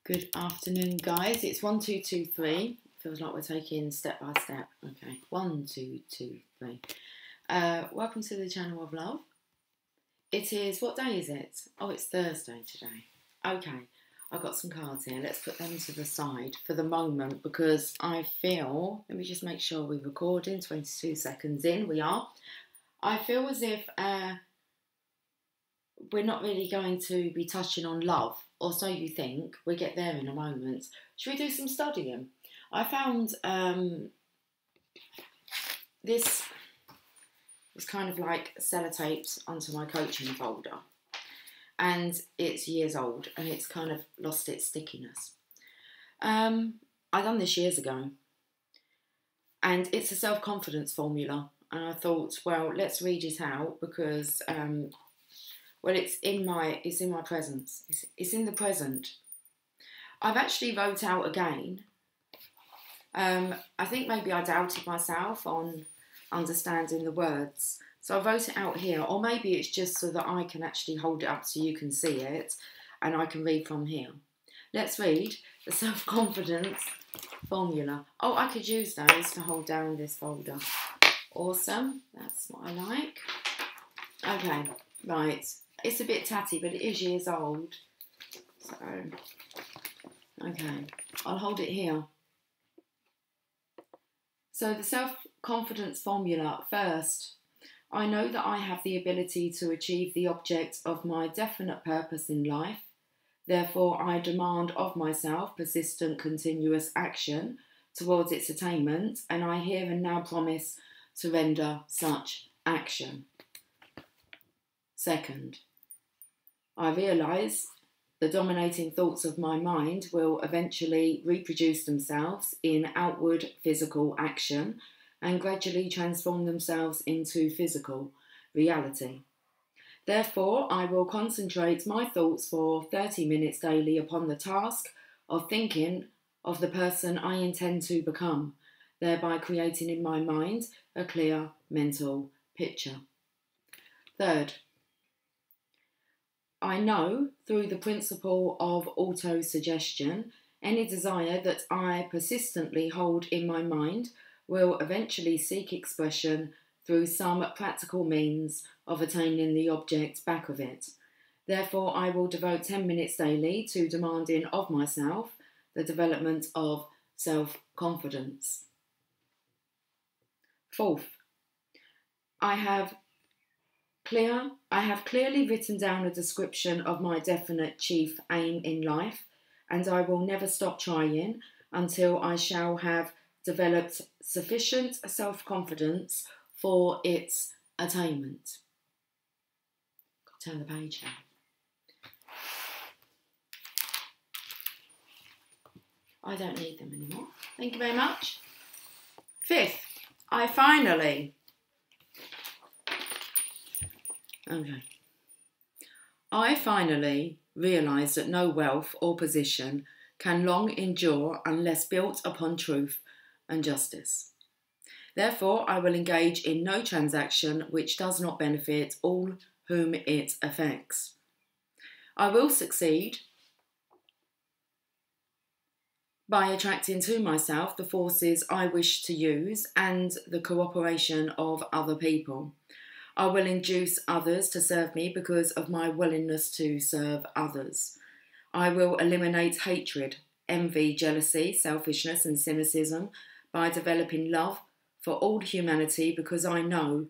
Good afternoon, guys. It's 1, 2, 2, 3. Feels like we're taking step by step. Okay, 1, 2, 2, 3. Welcome to the channel of love. It is, what day is it? Oh, it's Thursday today. Okay, I've got some cards here. Let's put them to the side for the moment because I feel, let me just make sure we're recording, 22 seconds in, we are. I feel as if we're not really going to be touching on love, or so you think. We'll get there in a moment. Should we do some studying? I found this was kind of like sellotaped onto my coaching folder, and it's years old and it's kind of lost its stickiness. I done this years ago, and it's a self-confidence formula, and I thought, well, let's read it out because well, it's in my presence. It's in the present. I've actually wrote out again. I think maybe I doubted myself on understanding the words. So I wrote it out here, or maybe it's just so that I can actually hold it up so you can see it and I can read from here. Let's read the self-confidence formula. Oh, I could use those to hold down this folder. Awesome. That's what I like. Okay, right. It's a bit tatty, but it is years old. So, okay, I'll hold it here. So the self-confidence formula, first, I know that I have the ability to achieve the object of my definite purpose in life. Therefore, I demand of myself persistent, continuous action towards its attainment, and I here and now promise to render such action. Second, I realise the dominating thoughts of my mind will eventually reproduce themselves in outward physical action and gradually transform themselves into physical reality. Therefore, I will concentrate my thoughts for 30 minutes daily upon the task of thinking of the person I intend to become, thereby creating in my mind a clear mental picture. Third, I know through the principle of auto-suggestion, any desire that I persistently hold in my mind will eventually seek expression through some practical means of attaining the object back of it. Therefore, I will devote 10 minutes daily to demanding of myself the development of self-confidence. Fourth, I have clearly written down a description of my definite chief aim in life, and I will never stop trying until I shall have developed sufficient self-confidence for its attainment. Turn the page now. I don't need them anymore. Thank you very much. Fifth, I finally realised that no wealth or position can long endure unless built upon truth and justice. Therefore, I will engage in no transaction which does not benefit all whom it affects. I will succeed by attracting to myself the forces I wish to use and the cooperation of other people. I will induce others to serve me because of my willingness to serve others. I will eliminate hatred, envy, jealousy, selfishness and cynicism by developing love for all humanity because I know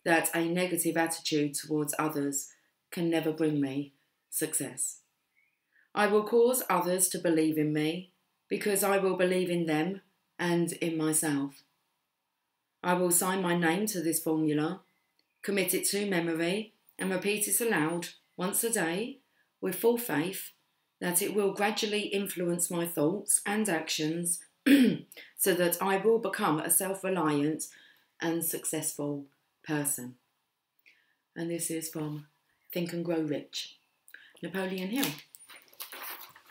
that a negative attitude towards others can never bring me success. I will cause others to believe in me because I will believe in them and in myself. I will sign my name to this formula, commit it to memory and repeat it aloud once a day with full faith that it will gradually influence my thoughts and actions so that I will become a self-reliant and successful person. And this is from Think and Grow Rich, Napoleon Hill.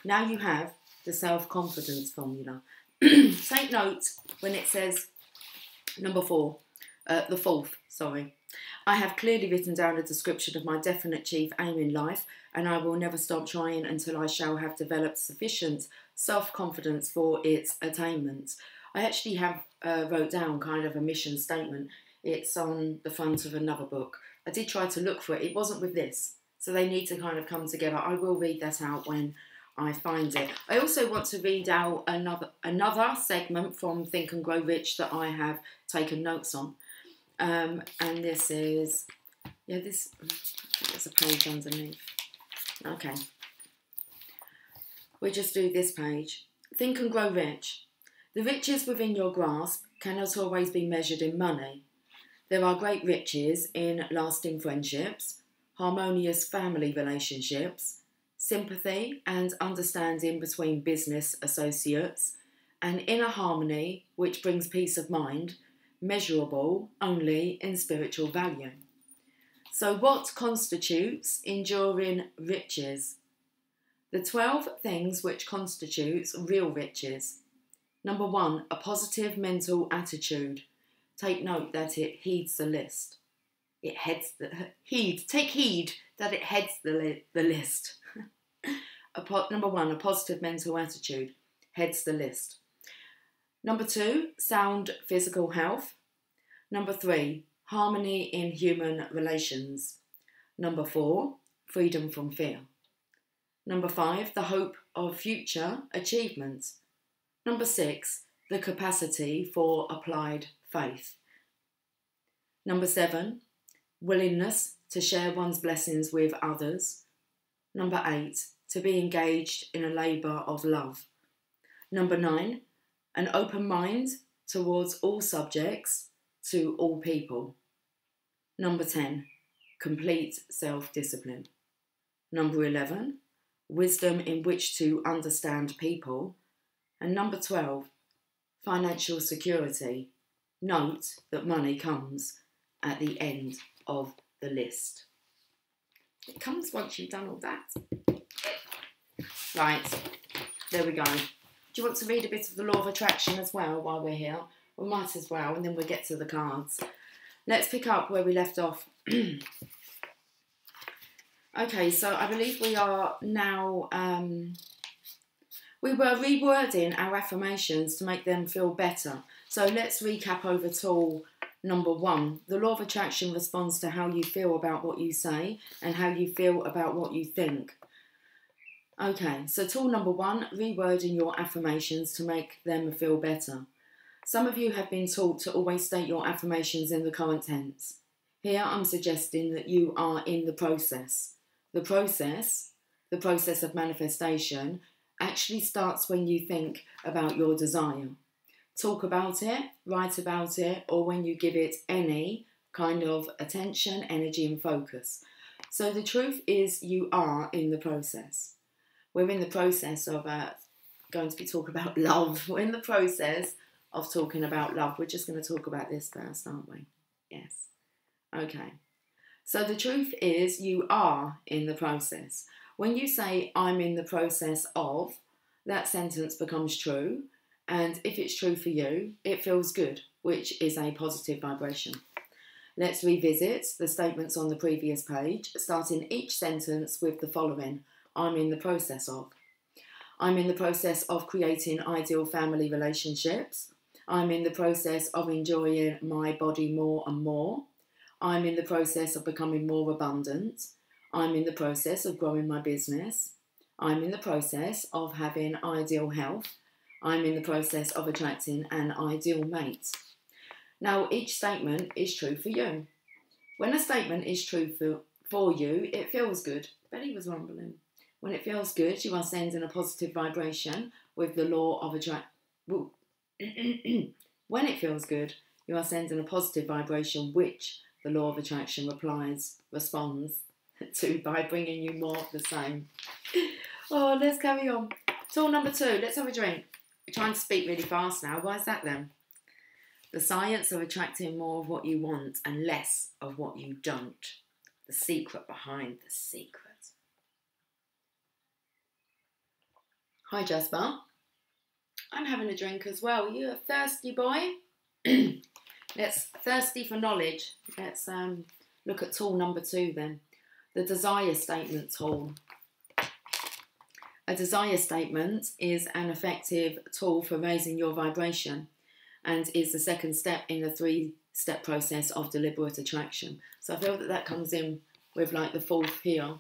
Now you have the self-confidence formula. Take note when it says number 4, the fourth, sorry. I have clearly written down a description of my definite chief aim in life, and I will never stop trying until I shall have developed sufficient self-confidence for its attainment. I actually have wrote down kind of a mission statement. It's on the front of another book. I did try to look for it. It wasn't with this. So they need to kind of come together. I will read that out when I find it. I also want to read out another segment from Think and Grow Rich that I have taken notes on. And this is, there's a page underneath. Okay. We'll just do this page. Think and Grow Rich. The riches within your grasp cannot always be measured in money. There are great riches in lasting friendships, harmonious family relationships, sympathy and understanding between business associates, and inner harmony which brings peace of mind, measurable only in spiritual value. So what constitutes enduring riches? The 12 things which constitutes real riches. Number 1, a positive mental attitude. Take note that it heeds the list. Take heed that it heads the list. Number 1, a positive mental attitude. Heads the list. Number 2, sound physical health. Number 3, harmony in human relations. Number 4, freedom from fear. Number 5, the hope of future achievements. Number 6, the capacity for applied faith. Number 7, willingness to share one's blessings with others. Number 8, to be engaged in a labour of love. Number 9, an open mind towards all subjects, to all people. Number 10, complete self-discipline. Number 11, wisdom in which to understand people. And number 12, financial security. Note that money comes at the end of the list. It comes once you've done all that. Right, there we go. Do you want to read a bit of the law of attraction as well while we're here? We might as well, and then we'll get to the cards. Let's pick up where we left off. Okay, so I believe we are now... we were rewording our affirmations to make them feel better. So let's recap over tool number 1. The law of attraction responds to how you feel about what you say and how you feel about what you think. Okay, so tool number 1, rewording your affirmations to make them feel better. Some of you have been taught to always state your affirmations in the current tense. Here I'm suggesting that you are in the process. The process of manifestation, actually starts when you think about your desire. Talk about it, write about it, or when you give it any kind of attention, energy and focus. So the truth is you are in the process. We're in the process of going to be talking about love. We're in the process of talking about love. We're just going to talk about this first, aren't we? Yes. Okay. So the truth is you are in the process. When you say, I'm in the process of, that sentence becomes true. And if it's true for you, it feels good, which is a positive vibration. Let's revisit the statements on the previous page, starting each sentence with the following. I'm in the process of. I'm in the process of creating ideal family relationships. I'm in the process of enjoying my body more and more. I'm in the process of becoming more abundant. I'm in the process of growing my business. I'm in the process of having ideal health. I'm in the process of attracting an ideal mate. Now, each statement is true for you. When a statement is true for you, it feels good. Betty was rumbling. When it feels good, you are sending a positive vibration with the law of attraction. When it feels good, you are sending a positive vibration, which the law of attraction responds to by bringing you more of the same. Oh, let's carry on. Tool number 2, let's have a drink. We're trying to speak really fast now. Why is that then? The science of attracting more of what you want and less of what you don't. The secret behind the secret. Hi, Jasper. I'm having a drink as well. Are you a thirsty boy? Let's thirsty for knowledge. Let's look at tool number 2 then. The desire statement tool. A desire statement is an effective tool for raising your vibration and is the second step in the 3-step process of deliberate attraction. So I feel that comes in with like the 4th here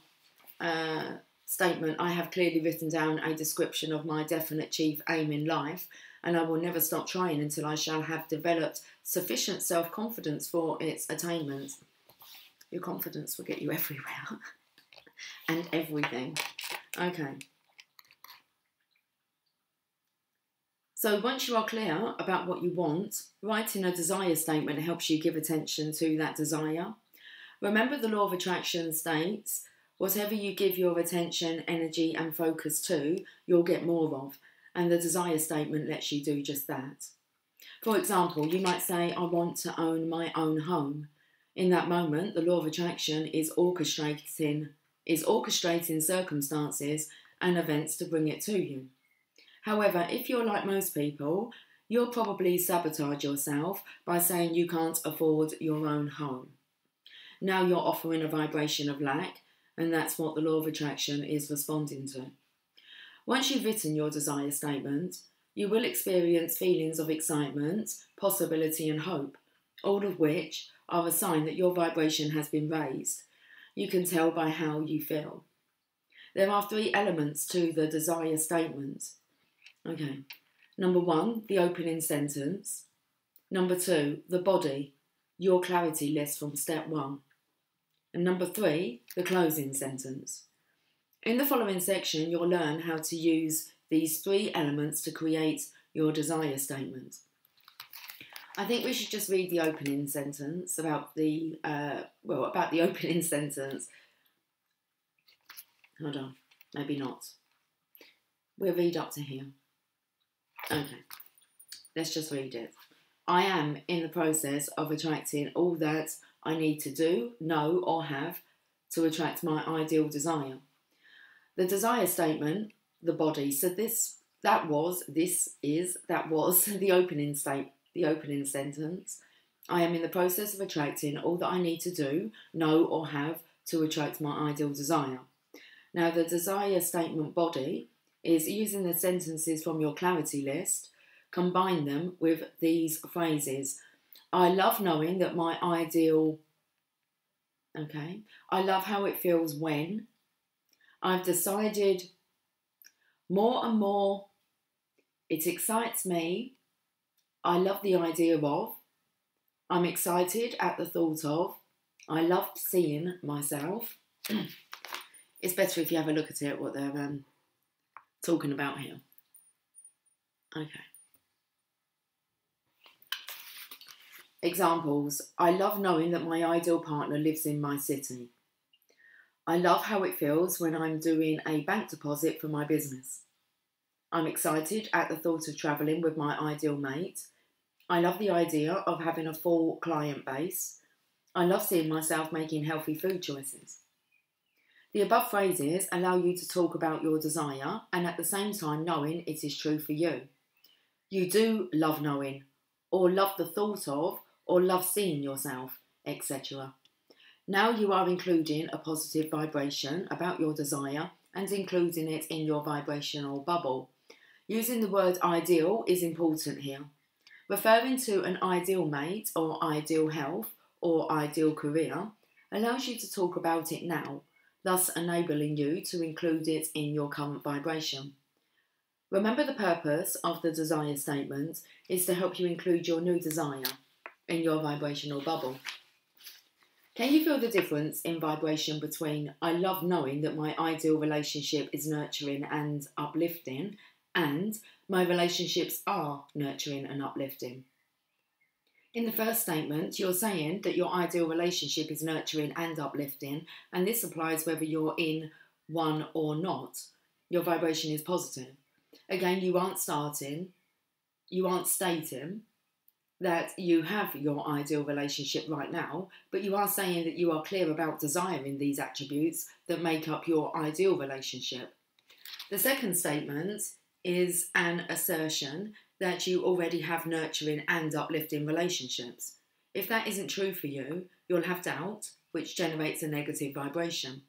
statement. I have clearly written down a description of my definite chief aim in life, and I will never stop trying until I shall have developed sufficient self-confidence for its attainment. Your confidence will get you everywhere and everything. Okay. So once you are clear about what you want, writing a desire statement helps you give attention to that desire. Remember, the law of attraction states, whatever you give your attention, energy and focus to, you'll get more of. And the desire statement lets you do just that. For example, you might say, I want to own my own home. In that moment, the law of attraction is orchestrating circumstances and events to bring it to you. However, if you're like most people, you'll probably sabotage yourself by saying you can't afford your own home. Now you're offering a vibration of lack, and that's what the law of attraction is responding to. Once you've written your desire statement, you will experience feelings of excitement, possibility and hope, all of which are a sign that your vibration has been raised. You can tell by how you feel. There are 3 elements to the desire statement. Okay. Number 1, the opening sentence. Number 2, the body, your clarity list from step 1. And number 3, the closing sentence. In the following section, you'll learn how to use these 3 elements to create your desire statement. I think we should just read the opening sentence about the opening sentence. Hold on, maybe not. We'll read up to here. Okay, let's just read it. I am in the process of attracting all that I need to do, know or have to attract my ideal desire. The desire statement, the body, so that was the opening sentence. I am in the process of attracting all that I need to do, know or have to attract my ideal desire. Now the desire statement body is using the sentences from your clarity list, combine them with these phrases. I love knowing that my ideal, I love how it feels when, I've decided more and more, it excites me, I love the idea of, I'm excited at the thought of, I love seeing myself. It's better if you have a look at it, what they're talking about here. Okay. Examples. I love knowing that my ideal partner lives in my city. I love how it feels when I'm doing a bank deposit for my business. I'm excited at the thought of travelling with my ideal mate. I love the idea of having a full client base. I love seeing myself making healthy food choices. The above phrases allow you to talk about your desire and at the same time knowing it is true for you. You do love knowing, or love the thought of, or love seeing yourself, etc. Now you are including a positive vibration about your desire and including it in your vibrational bubble. Using the word ideal is important here. Referring to an ideal mate or ideal health or ideal career allows you to talk about it now, thus enabling you to include it in your current vibration. Remember, the purpose of the desire statement is to help you include your new desire in your vibrational bubble. Can you feel the difference in vibration between I love knowing that my ideal relationship is nurturing and uplifting and my relationships are nurturing and uplifting? In the first statement, you're saying that your ideal relationship is nurturing and uplifting, and this applies whether you're in one or not. Your vibration is positive. Again, you aren't stating that you have your ideal relationship right now, but you are saying that you are clear about desiring these attributes that make up your ideal relationship. The second statement is an assertion that you already have nurturing and uplifting relationships. If that isn't true for you, you'll have doubt, which generates a negative vibration.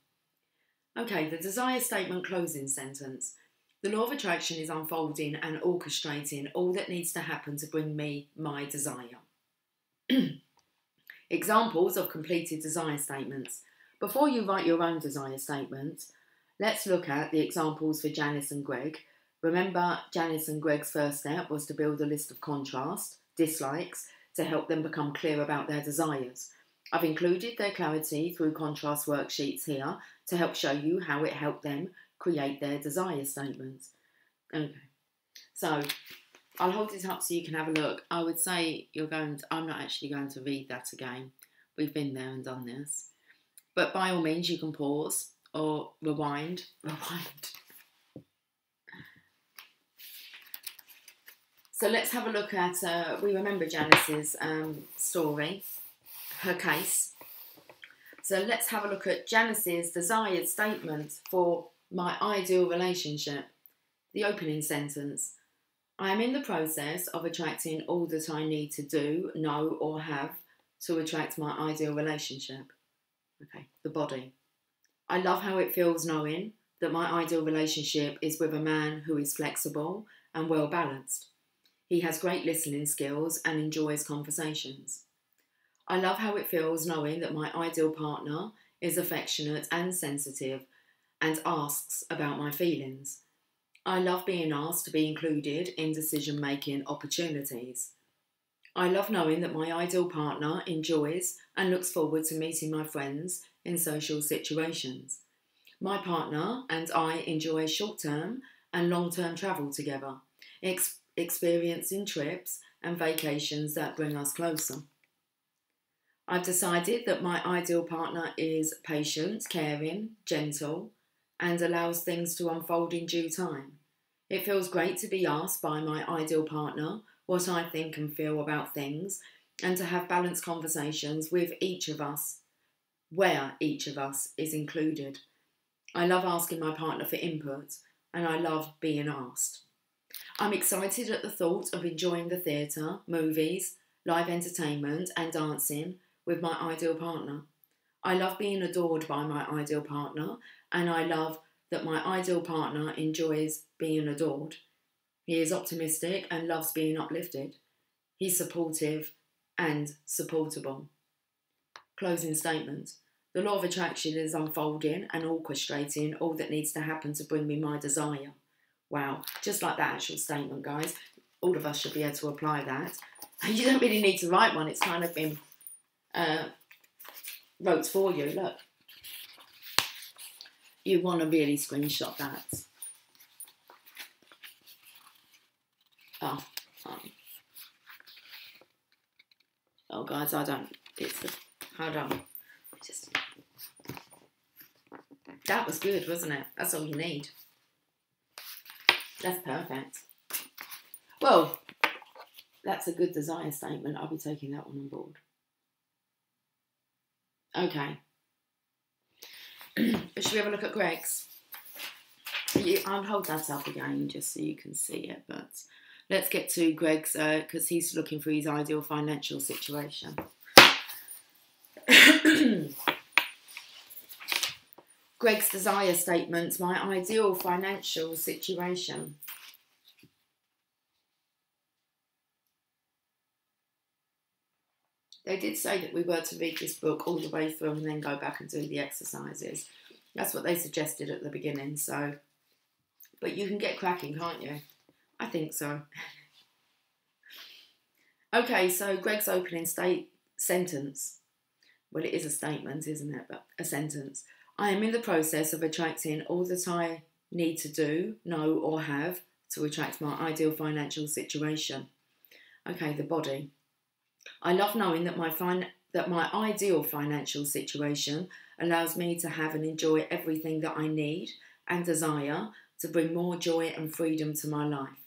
Okay, the desire statement closing sentence. The law of attraction is unfolding and orchestrating all that needs to happen to bring me my desire. Examples of completed desire statements. Before you write your own desire statement, let's look at the examples for Janice and Greg. Remember, Janice and Greg's first step was to build a list of contrast, dislikes, to help them become clear about their desires. I've included their clarity through contrast worksheets here to help show you how it helped them create their desire statements. Okay, so I'll hold it up so you can have a look. I would say I'm not actually going to read that again. We've been there and done this. But by all means, you can pause or rewind. So let's have a look at, we remember Janice's story, her case. So let's have a look at Janice's desired statement for my ideal relationship. The opening sentence. I am in the process of attracting all that I need to do, know or have to attract my ideal relationship. Okay, the body. I love how it feels knowing that my ideal relationship is with a man who is flexible and well balanced. He has great listening skills and enjoys conversations. I love how it feels knowing that my ideal partner is affectionate and sensitive and asks about my feelings. I love being asked to be included in decision-making opportunities. I love knowing that my ideal partner enjoys and looks forward to meeting my friends in social situations. My partner and I enjoy short-term and long-term travel together, experiencing trips and vacations that bring us closer. I've decided that my ideal partner is patient, caring, gentle, and allows things to unfold in due time. It feels great to be asked by my ideal partner what I think and feel about things, and to have balanced conversations with each of us, where each of us is included. I love asking my partner for input, and I love being asked. I'm excited at the thought of enjoying the theatre, movies, live entertainment and dancing with my ideal partner. I love being adored by my ideal partner, and I love that my ideal partner enjoys being adored. He is optimistic and loves being uplifted. He's supportive and supportable. Closing statement. The law of attraction is unfolding and orchestrating all that needs to happen to bring me my desire. Wow, just like that actual statement, guys. All of us should be able to apply that. You don't really need to write one. It's kind of been wrote for you. Look. You want to really screenshot that. Oh, guys, I don't. Hold on. That was good, wasn't it? That's all you need. That's perfect. Well, that's a good desire statement. I'll be taking that one on board. Okay. Should we have a look at Greg's? I'll hold that up again just so you can see it. But let's get to Greg's because he's looking for his ideal financial situation. Greg's desire statement, my ideal financial situation. They did say that we were to read this book all the way through and then go back and do the exercises. That's what they suggested at the beginning, so. But you can get cracking, can't you? I think so. Okay, so Greg's opening sentence. Well, it is a statement, isn't it? But a sentence. I am in the process of attracting all that I need to do, know or have to attract my ideal financial situation. Okay, the body. I love knowing that my ideal financial situation allows me to have and enjoy everything that I need and desire to bring more joy and freedom to my life.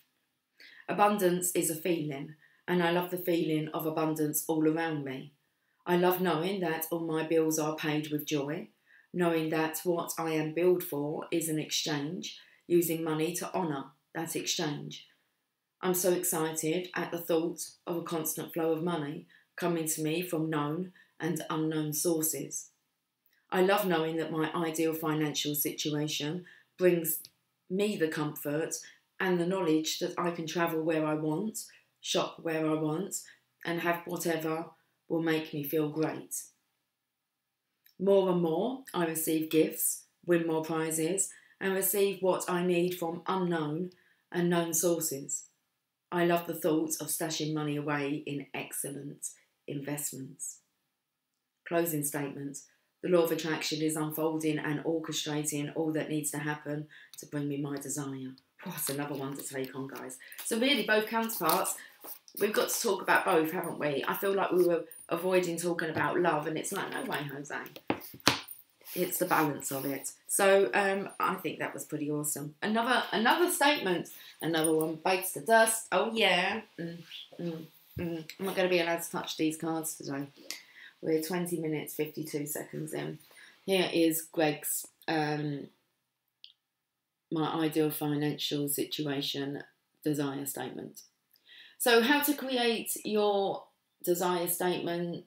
Abundance is a feeling, and I love the feeling of abundance all around me. I love knowing that all my bills are paid with joy, knowing that what I am billed for is an exchange, using money to honour that exchange. I'm so excited at the thought of a constant flow of money coming to me from known and unknown sources. I love knowing that my ideal financial situation brings me the comfort and the knowledge that I can travel where I want, shop where I want, and have whatever will make me feel great. More and more, I receive gifts, win more prizes, and receive what I need from unknown and known sources. I love the thought of stashing money away in excellent investments. Closing statement. The law of attraction is unfolding and orchestrating all that needs to happen to bring me my desire. That's another one to take on, guys. So really, both counterparts, we've got to talk about both, haven't we? I feel like we were avoiding talking about love, and it's like, no way, Jose. It's the balance of it. So I think that was pretty awesome. Another statement. Another one bites the dust. Oh, yeah. I'm not going to be allowed to touch these cards today. We're 20 minutes, 52 seconds in. Here is Greg's my ideal financial situation desire statement. So how to create your desire statement.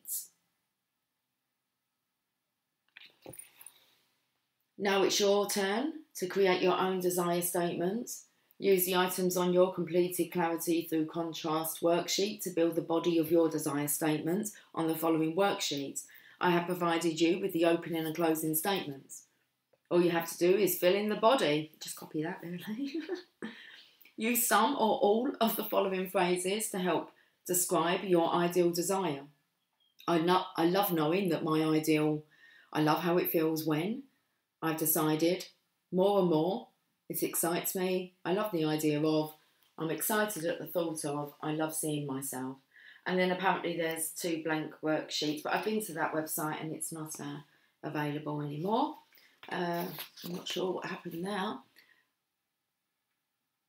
Now it's your turn to create your own desire statement. Use the items on your completed Clarity Through Contrast worksheet to build the body of your desire statement on the following worksheets. I have provided you with the opening and closing statements. All you have to do is fill in the body. Just copy that, really. Use some or all of the following phrases to help describe your ideal desire. I love knowing that my ideal, I love how it feels when, I've decided, more and more, it excites me, I love the idea of, I'm excited at the thought of, I love seeing myself. And then apparently there's 2 blank worksheets, but I've been to that website and it's not available anymore. I'm not sure what happened now.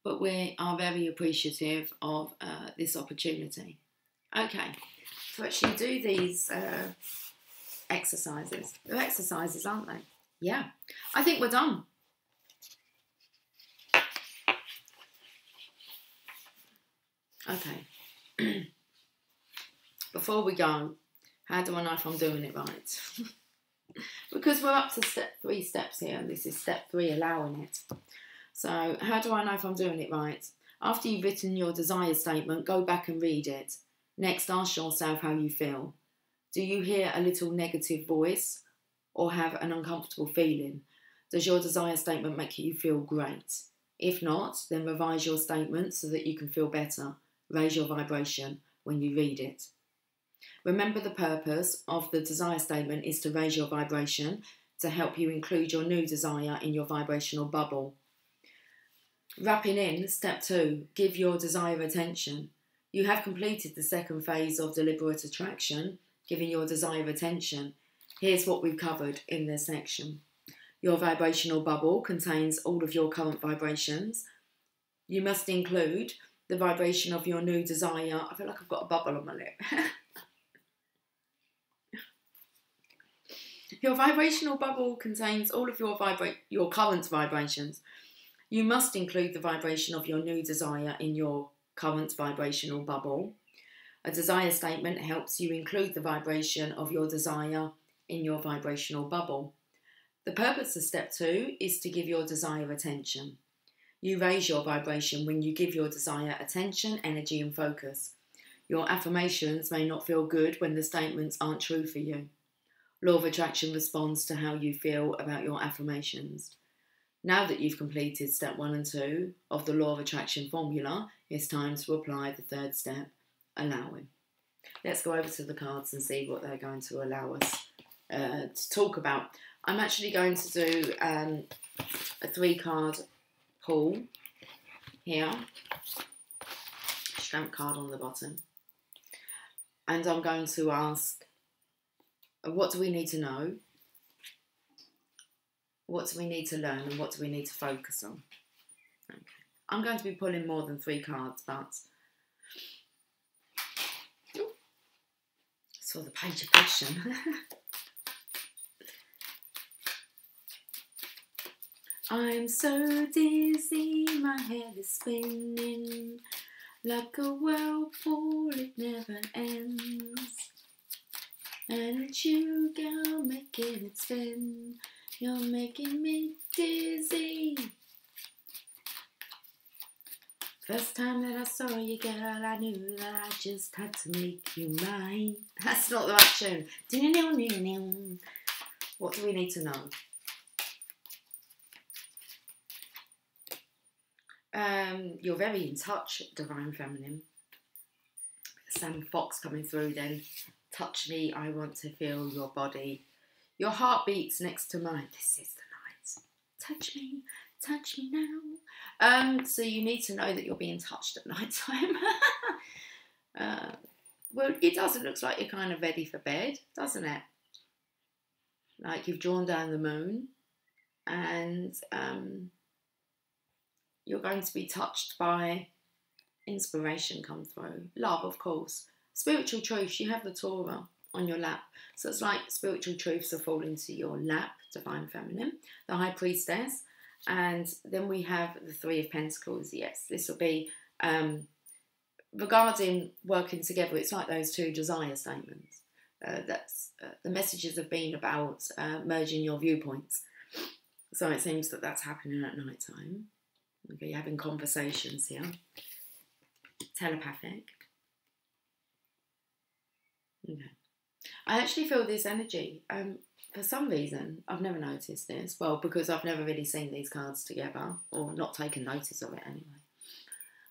But we are very appreciative of this opportunity. Okay, to actually do these exercises. They're exercises, aren't they? Yeah, I think we're done. Okay. Before we go, how do I know if I'm doing it right? Because we're up to step 3 steps here, and this is step 3, allowing it. So, how do I know if I'm doing it right? After you've written your desire statement, go back and read it. Next, ask yourself how you feel. Do you hear a little negative voice or have an uncomfortable feeling? Does your desire statement make you feel great? If not, then revise your statement so that you can feel better. Raise your vibration when you read it. Remember, the purpose of the desire statement is to raise your vibration, to help you include your new desire in your vibrational bubble. Wrapping in step 2, give your desire attention. You have completed the second phase of deliberate attraction, giving your desire attention. Here's what we've covered in this section. Your vibrational bubble contains all of your current vibrations. You must include the vibration of your new desire. I feel like I've got a bubble on my lip. Your vibrational bubble contains all of your current vibrations. You must include the vibration of your new desire in your current vibrational bubble. A desire statement helps you include the vibration of your desire in your vibrational bubble. The purpose of step 2 is to give your desire attention. You raise your vibration when you give your desire attention, energy and focus. Your affirmations may not feel good when the statements aren't true for you. Law of Attraction responds to how you feel about your affirmations. Now that you've completed step 1 and 2 of the Law of Attraction formula, it's time to apply the 3rd step, allowing. Let's go over to the cards and see what they're going to allow us to talk about. I'm actually going to do a 3-card pull here, stamp card on the bottom, and I'm going to ask, what do we need to know? What do we need to learn? And what do we need to focus on? Okay. I'm going to be pulling more than 3 cards, but it's for the page of passion. I'm so dizzy, my head is spinning. Like a whirlpool, it never ends. And it's you, girl, making it spin. You're making me dizzy. First time that I saw you, girl, I knew that I just had to make you mine. That's not the right tune. What do we need to know? You're very in touch, Divine Feminine. Sam Fox coming through then. Touch me, I want to feel your body. Your heart beats next to mine. This is the night. Touch me now. So you need to know that you're being touched at night time. Well, it does. It looks like you're kind of ready for bed, doesn't it? Like you've drawn down the moon and you're going to be touched by inspiration come through. Love, of course. Spiritual truths. You have the Torah on your lap. So it's like spiritual truths are falling to your lap, Divine Feminine, the High Priestess. And then we have the Three of Pentacles. Yes, this will be regarding working together. It's like those two desire statements. The messages have been about merging your viewpoints. So it seems that that's happening at night time. Okay, you're having conversations here. Telepathic. Okay. I actually feel this energy. For some reason, I've never noticed this. Well, because I've never really seen these cards together, or not taken notice of it anyway.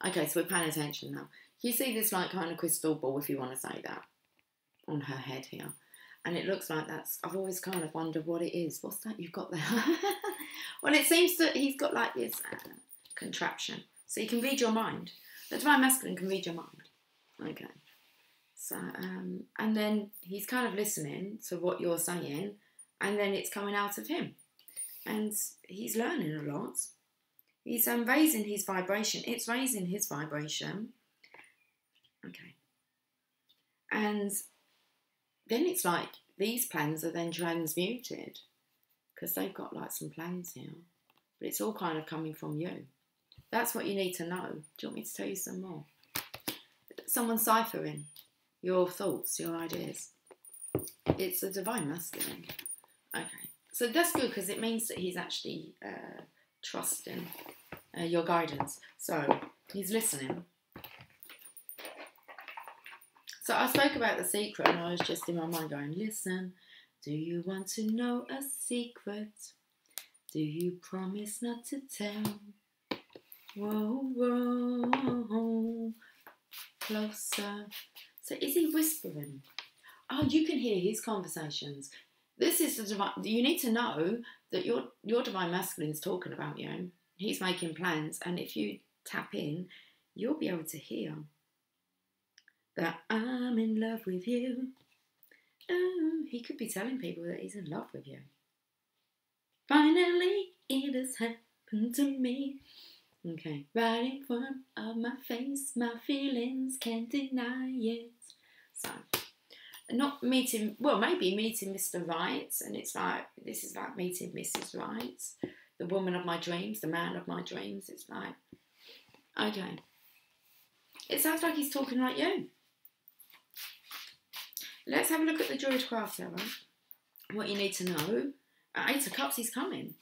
Okay, so we're paying attention now. You see this like kind of crystal ball, if you want to say that, on her head here. And it looks like that's, I've always kind of wondered what it is. What's that you've got there? Well, it seems that he's got like this contraption. So he can read your mind. The Divine Masculine can read your mind. Okay. So, and then he's kind of listening to what you're saying, and then it's coming out of him. And he's learning a lot. He's raising his vibration. It's raising his vibration. Okay. And then it's like these plans are then transmuted because they've got like some plans here. But it's all kind of coming from you. That's what you need to know. Do you want me to tell you some more? Someone ciphering your thoughts, your ideas. It's a Divine Masculine. Okay. So that's good because it means that he's actually trusting your guidance. So he's listening. So I spoke about the secret and I was just in my mind going, listen, do you want to know a secret? Do you promise not to tell? Whoa, whoa, closer. So is he whispering? Oh, you can hear his conversations. This is the divine. You need to know that your Divine Masculine is talking about you. He's making plans, and if you tap in, you'll be able to hear that I'm in love with you. He could be telling people that he's in love with you. Finally, it has happened to me. Okay, right in front of my face, my feelings can't deny it. So, not meeting, well, maybe meeting Mr. Right, and it's like, this is like meeting Mrs. Right, the woman of my dreams, the man of my dreams. It's like, okay. It sounds like he's talking like you. Let's have a look at the Druid Craft Tarot. What you need to know. At 8 of Cups, he's coming.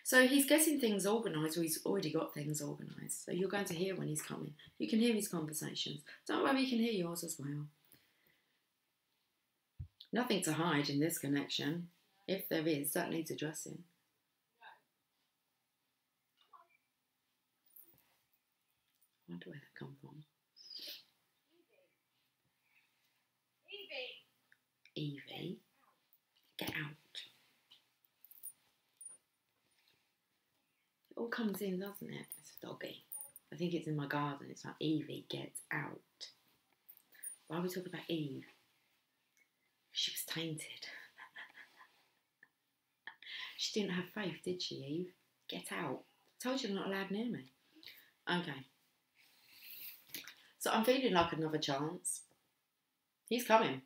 So he's getting things organised, or he's already got things organised. So you're going to hear when he's coming. You can hear his conversations. Don't worry, you can hear yours as well. Nothing to hide in this connection. If there is, that needs addressing. I wonder where that come from. Evie, get out. It all comes in, doesn't it? It's a doggy. I think it's in my garden. It's like, Evie, get out. Why are we talking about Eve? She was tainted. She didn't have faith, did she, Eve? Get out. I told you you're not allowed near me. Okay. So I'm feeling like another chance. He's coming.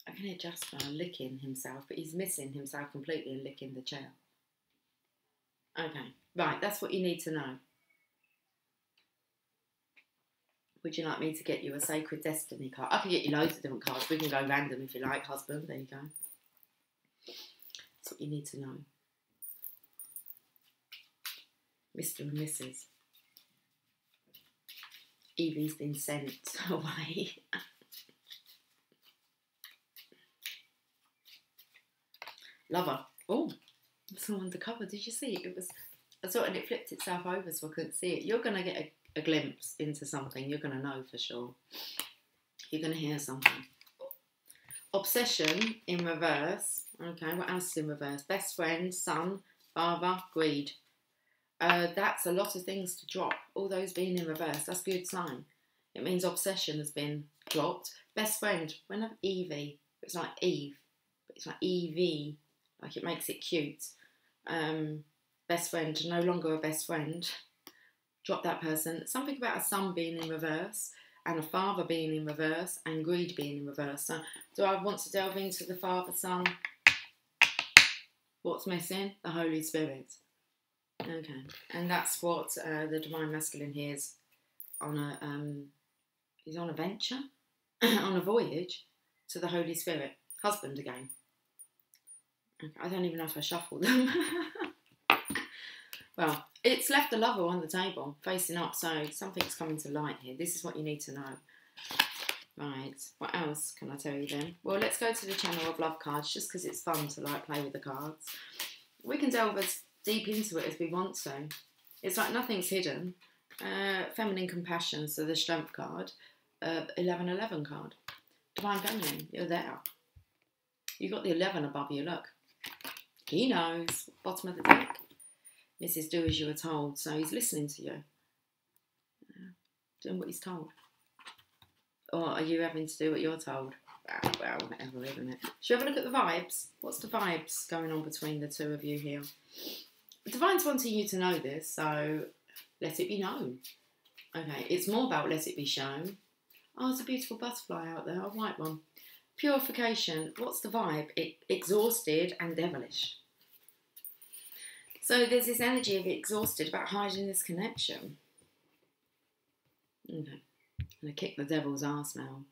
I can hear Jasper licking himself, but he's missing himself completely and licking the chair. Okay, right, that's what you need to know. Would you like me to get you a Sacred Destiny card? I can get you loads of different cards. We can go random if you like, husband. There you go. That's what you need to know. Mr. and Mrs. Evie's been sent away. Lover. Oh, it's all undercover. Did you see it? It was, I saw it and it flipped itself over so I couldn't see it. You're going to get a glimpse into something. You're going to know for sure. You're going to hear something. Obsession in reverse. Okay, what else is in reverse? Best friend, son, father, greed. That's a lot of things to drop. All those being in reverse. That's a good sign. It means obsession has been dropped. Best friend. Whenever Evie, it's like Eve, but it's like EV. Like it makes it cute. Best friend, no longer a best friend. Drop that person. Something about a son being in reverse and a father being in reverse and greed being in reverse. So do I want to delve into the father, son? What's missing? The Holy Spirit. Okay. And that's what the Divine Masculine here is on a he's on a venture, on a voyage to the Holy Spirit. Husband again. Okay. I don't even know if I shuffled them. Well, it's left the lover on the table, facing up, so something's coming to light here. This is what you need to know. Right, what else can I tell you then? Well, let's go to the Channel of Love cards, just because it's fun to like play with the cards. We can delve as deep into it as we want to. It's like nothing's hidden. Feminine Compassion, so the Strength card. 1111 card. Divine Feminine, you're there. You got the 11 above you, look. He knows. Bottom of the deck. Mrs. Do as you were told, so he's listening to you. Doing what he's told. Or are you having to do what you're told? Well, whatever, isn't it? Should we have a look at the vibes? What's the vibes going on between the two of you here? The Divine's wanting you to know this, so let it be known. Okay, it's more about let it be shown. Oh, there's a beautiful butterfly out there, a white one. Purification, what's the vibe? Exhausted and devilish. So there's this energy of exhausted about hiding this connection. Okay. I'm going to kick the devil's arse now.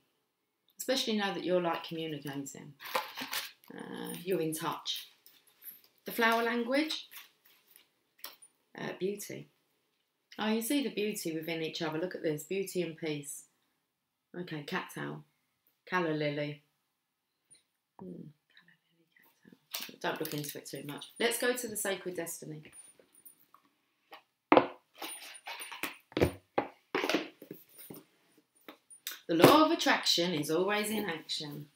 Especially now that you're like communicating. You're in touch. The flower language? Beauty. Oh, you see the beauty within each other. Look at this. Beauty and peace. Okay, cat tail. Calla lily. Don't look into it too much. Let's go to the Sacred Destiny. The law of attraction is always in action.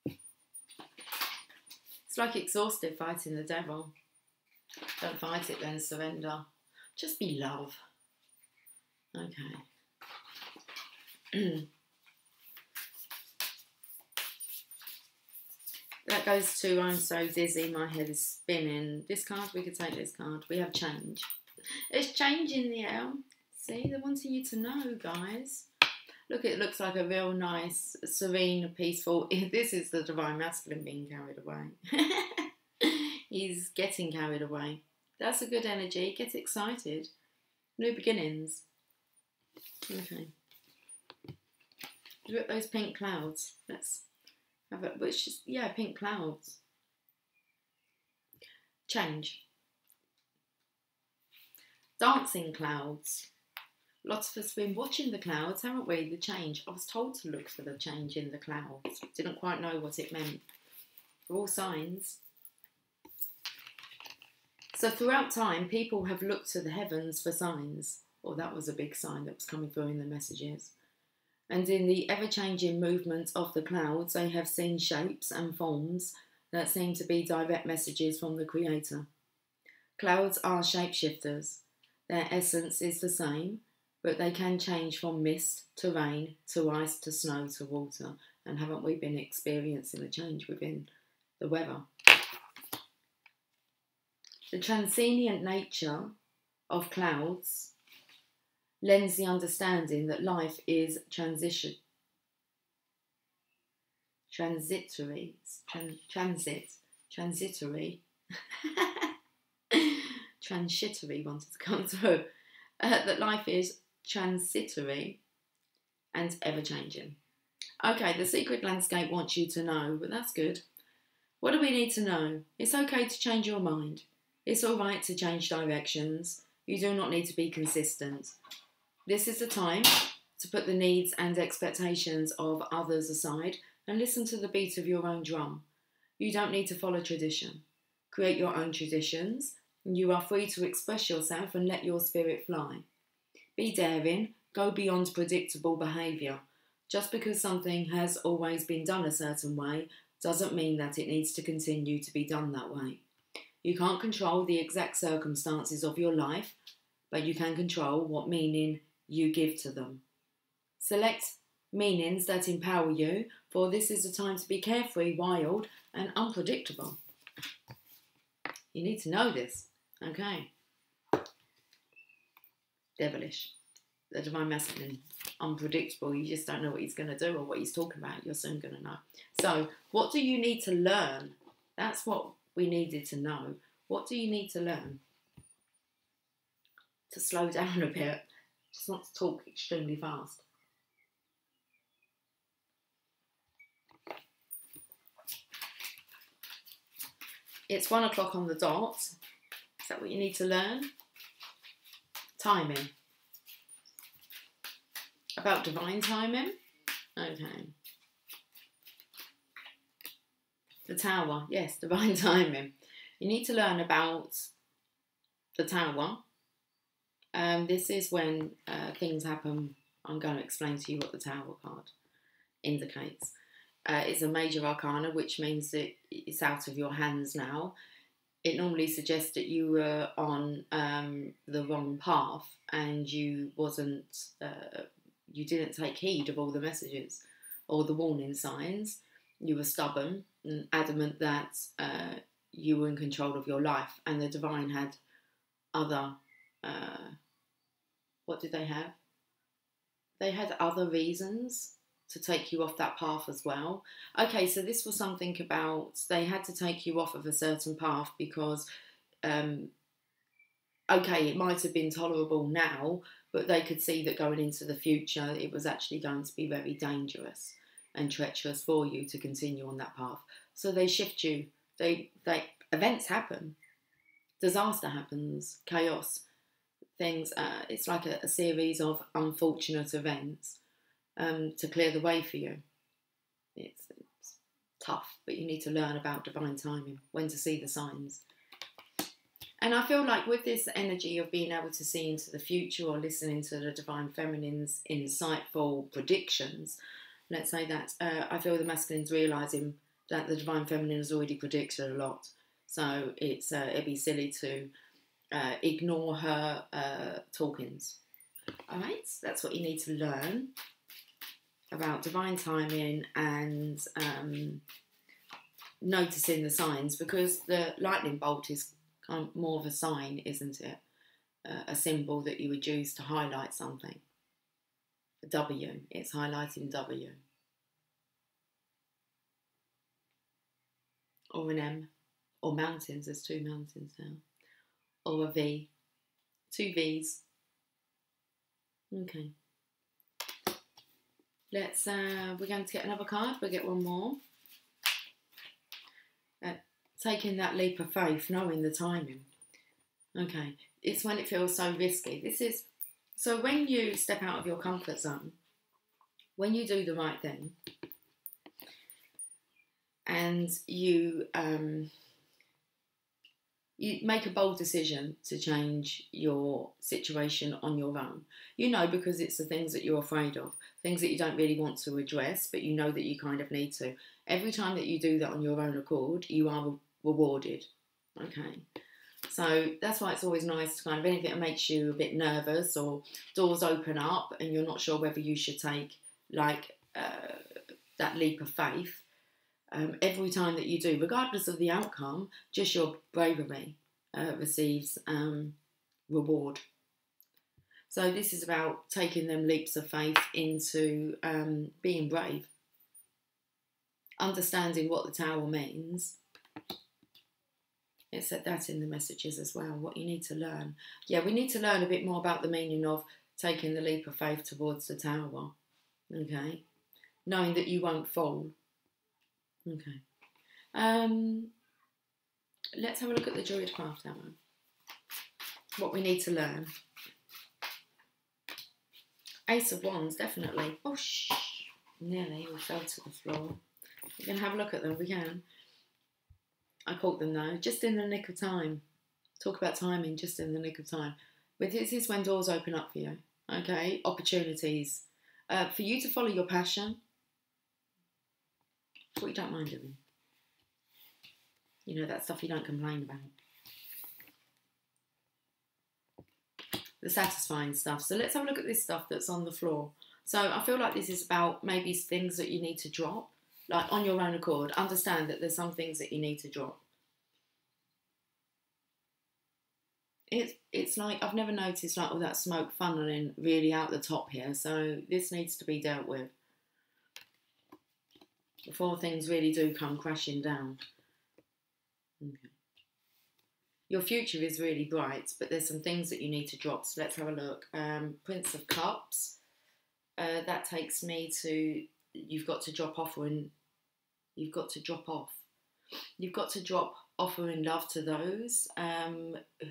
It's like exhausted fighting the devil. Don't fight it then, surrender. Just be love. Okay. That goes to I'm so dizzy, my head is spinning. This card, we could take this card. We have change. There's change in the air. See, they're wanting you to know, guys. Look, it looks like a real nice, serene, peaceful... This is the Divine Masculine being carried away. He's getting carried away. That's a good energy. Get excited. New beginnings. Okay. Look at those pink clouds. Let's have it. Which is, yeah, pink clouds. Change. Dancing clouds. Lots of us have been watching the clouds, haven't we? The change. I was told to look for the change in the clouds. Didn't quite know what it meant. They're all signs. So throughout time, people have looked to the heavens for signs. Well, that was a big sign that was coming through in the messages. And in the ever-changing movement of the clouds, they have seen shapes and forms that seem to be direct messages from the Creator. Clouds are shapeshifters. Their essence is the same, but they can change from mist to rain to ice to snow to water. And haven't we been experiencing a change within the weather? The transcendent nature of clouds lends the understanding that life is transitory, transit, transitory. Transitory wanted to come through. That life is transitory and ever-changing. Okay, the secret landscape wants you to know, but that's good. What do we need to know? It's okay to change your mind. It's all right to change directions. You do not need to be consistent. This is the time to put the needs and expectations of others aside and listen to the beat of your own drum. You don't need to follow tradition. Create your own traditions. You are free to express yourself and let your spirit fly. Be daring. Go beyond predictable behaviour. Just because something has always been done a certain way doesn't mean that it needs to continue to be done that way. You can't control the exact circumstances of your life, but you can control what meaning you give to them. Select meanings that empower you, for this is the time to be carefree, wild, and unpredictable. You need to know this, okay? Devilish. The Divine Masculine, unpredictable. You just don't know what he's going to do or what he's talking about. You're soon going to know. So, what do you need to learn? That's what we needed to know. What do you need to learn? To slow down a bit. Just not to talk extremely fast. It's 1 o'clock on the dot. Is that what you need to learn? Timing. About divine timing? Okay. The Tower. Yes, divine timing. You need to learn about the Tower. This is when things happen. I'm going to explain to you what the Tower card indicates. It's a major arcana, which means that it's out of your hands now. It normally suggests that you were on the wrong path and you didn't take heed of all the messages or the warning signs. You were stubborn and adamant that you were in control of your life, and the divine had other, what did they have? They had other reasons to take you off that path as well. Okay, so this was something about they had to take you off of a certain path because, okay, it might have been tolerable now, but they could see that going into the future, it was actually going to be very dangerous and treacherous for you to continue on that path. So they shift you. Events happen. Disaster happens. Chaos. Things. It's like a series of unfortunate events to clear the way for you. It's tough, but you need to learn about divine timing, when to see the signs. And I feel like with this energy of being able to see into the future or listening to the Divine Feminine's insightful predictions, let's say that, I feel the Masculine's realising that the Divine Feminine has already predicted a lot. So it'd be silly to ignore her talkings. All right, so that's what you need to learn about divine timing and noticing the signs, because the lightning bolt is kind of more of a sign, isn't it? A symbol that you would use to highlight something. A W, it's highlighting W. Or an M, or mountains, there's 2 mountains now. Or a V, 2 V's. Okay. We're going to get another card, we'll get one more. Taking that leap of faith, knowing the timing. Okay, it's when it feels so risky. So when you step out of your comfort zone, when you do the right thing, and you make a bold decision to change your situation on your own. You know, because it's the things that you're afraid of, things that you don't really want to address, but you know that you kind of need to. Every time that you do that on your own accord, you are rewarded. Okay. So that's why it's always nice to kind of, anything that makes you a bit nervous or doors open up and you're not sure whether you should take that leap of faith. Every time that you do, regardless of the outcome, just your bravery receives reward. So this is about taking them leaps of faith into being brave, understanding what the Tower means, It said that in the messages as well, what you need to learn. Yeah, we need to learn a bit more about the meaning of taking the leap of faith towards the tower. Okay. Knowing that you won't fall. Okay. Let's have a look at the Druidcraft Arrow. What we need to learn. Ace of Wands, definitely. Oh, shh. Nearly, we fell to the floor. We can have a look at them, we can. I caught them though, just in the nick of time. Talk about timing, just in the nick of time. But this is when doors open up for you, okay? Opportunities. For you to follow your passion, what you don't mind doing. You know, that stuff you don't complain about. The satisfying stuff. So let's have a look at this stuff that's on the floor. So I feel like this is about maybe things that you need to drop. Like on your own accord, understand that there's some things that you need to drop. It's like I've never noticed like all that smoke funneling really out the top here, so this needs to be dealt with before things really do come crashing down. Okay. Your future is really bright, but there's some things that you need to drop, so let's have a look. Prince of Cups, that takes me to you've got to drop off when you've got to drop off. You've got to drop offering love to those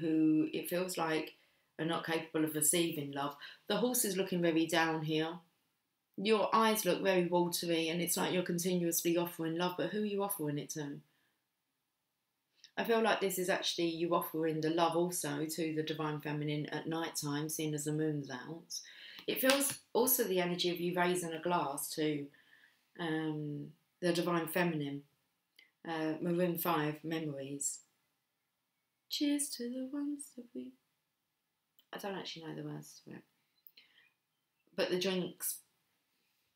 who it feels like are not capable of receiving love. The horse is looking very down here. Your eyes look very watery and it's like you're continuously offering love, but who are you offering it to? I feel like this is actually you offering the love also to the Divine Feminine at night time, seeing as the moon's out. It feels also the energy of you raising a glass to the Divine Feminine. Maroon 5, Memories. Cheers to the ones that we... I don't actually know the words to it. But the drinks...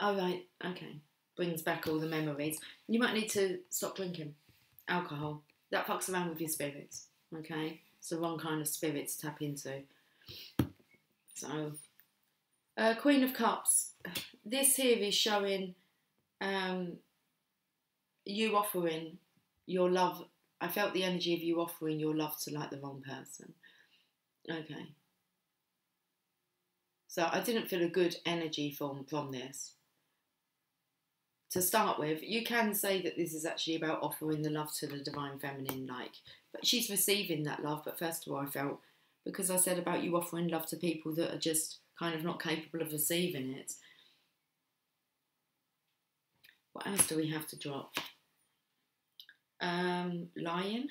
Oh, right, okay. Brings back all the memories. You might need to stop drinking alcohol. That fucks around with your spirits, okay? It's the wrong kind of spirit to tap into. So, Queen of Cups. This here is showing... you offering your love. I felt the energy of you offering your love to like the wrong person. Okay. So I didn't feel a good energy from this. To start with, you can say that this is actually about offering the love to the Divine Feminine, like, but she's receiving that love. But first of all, I felt, because I said about you offering love to people that are just kind of not capable of receiving it. What else do we have to drop? Lion.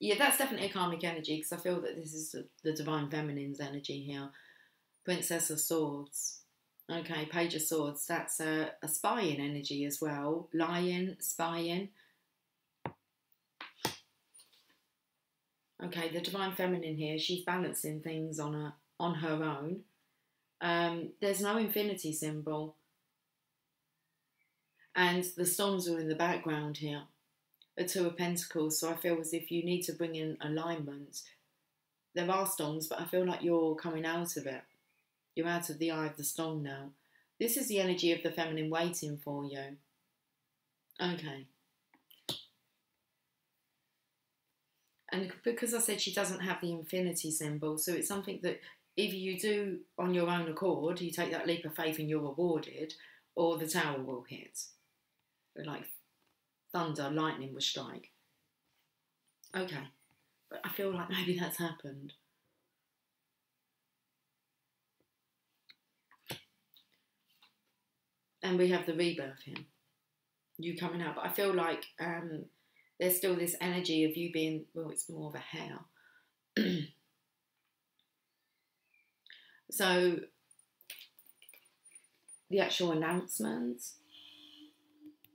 Yeah, that's definitely a karmic energy because I feel that this is the Divine Feminine's energy here. Princess of Swords. Okay, Page of Swords. That's a spying energy as well. Lion, spying. Okay, the Divine Feminine here, she's balancing things on her own. There's no infinity symbol. And the storms are in the background here. A Two of Pentacles, so I feel as if you need to bring in alignment. There are storms, but I feel like you're coming out of it. You're out of the eye of the storm now. This is the energy of the feminine waiting for you. Okay. And because I said she doesn't have the infinity symbol, so it's something that either you do on your own accord, you take that leap of faith and you're rewarded, or the tower will hit. Like thunder, lightning will strike. Okay. But I feel like maybe that's happened. And we have the rebirth here. You coming out. But I feel like there's still this energy of you being, well, it's more of a hare. So, the actual announcement,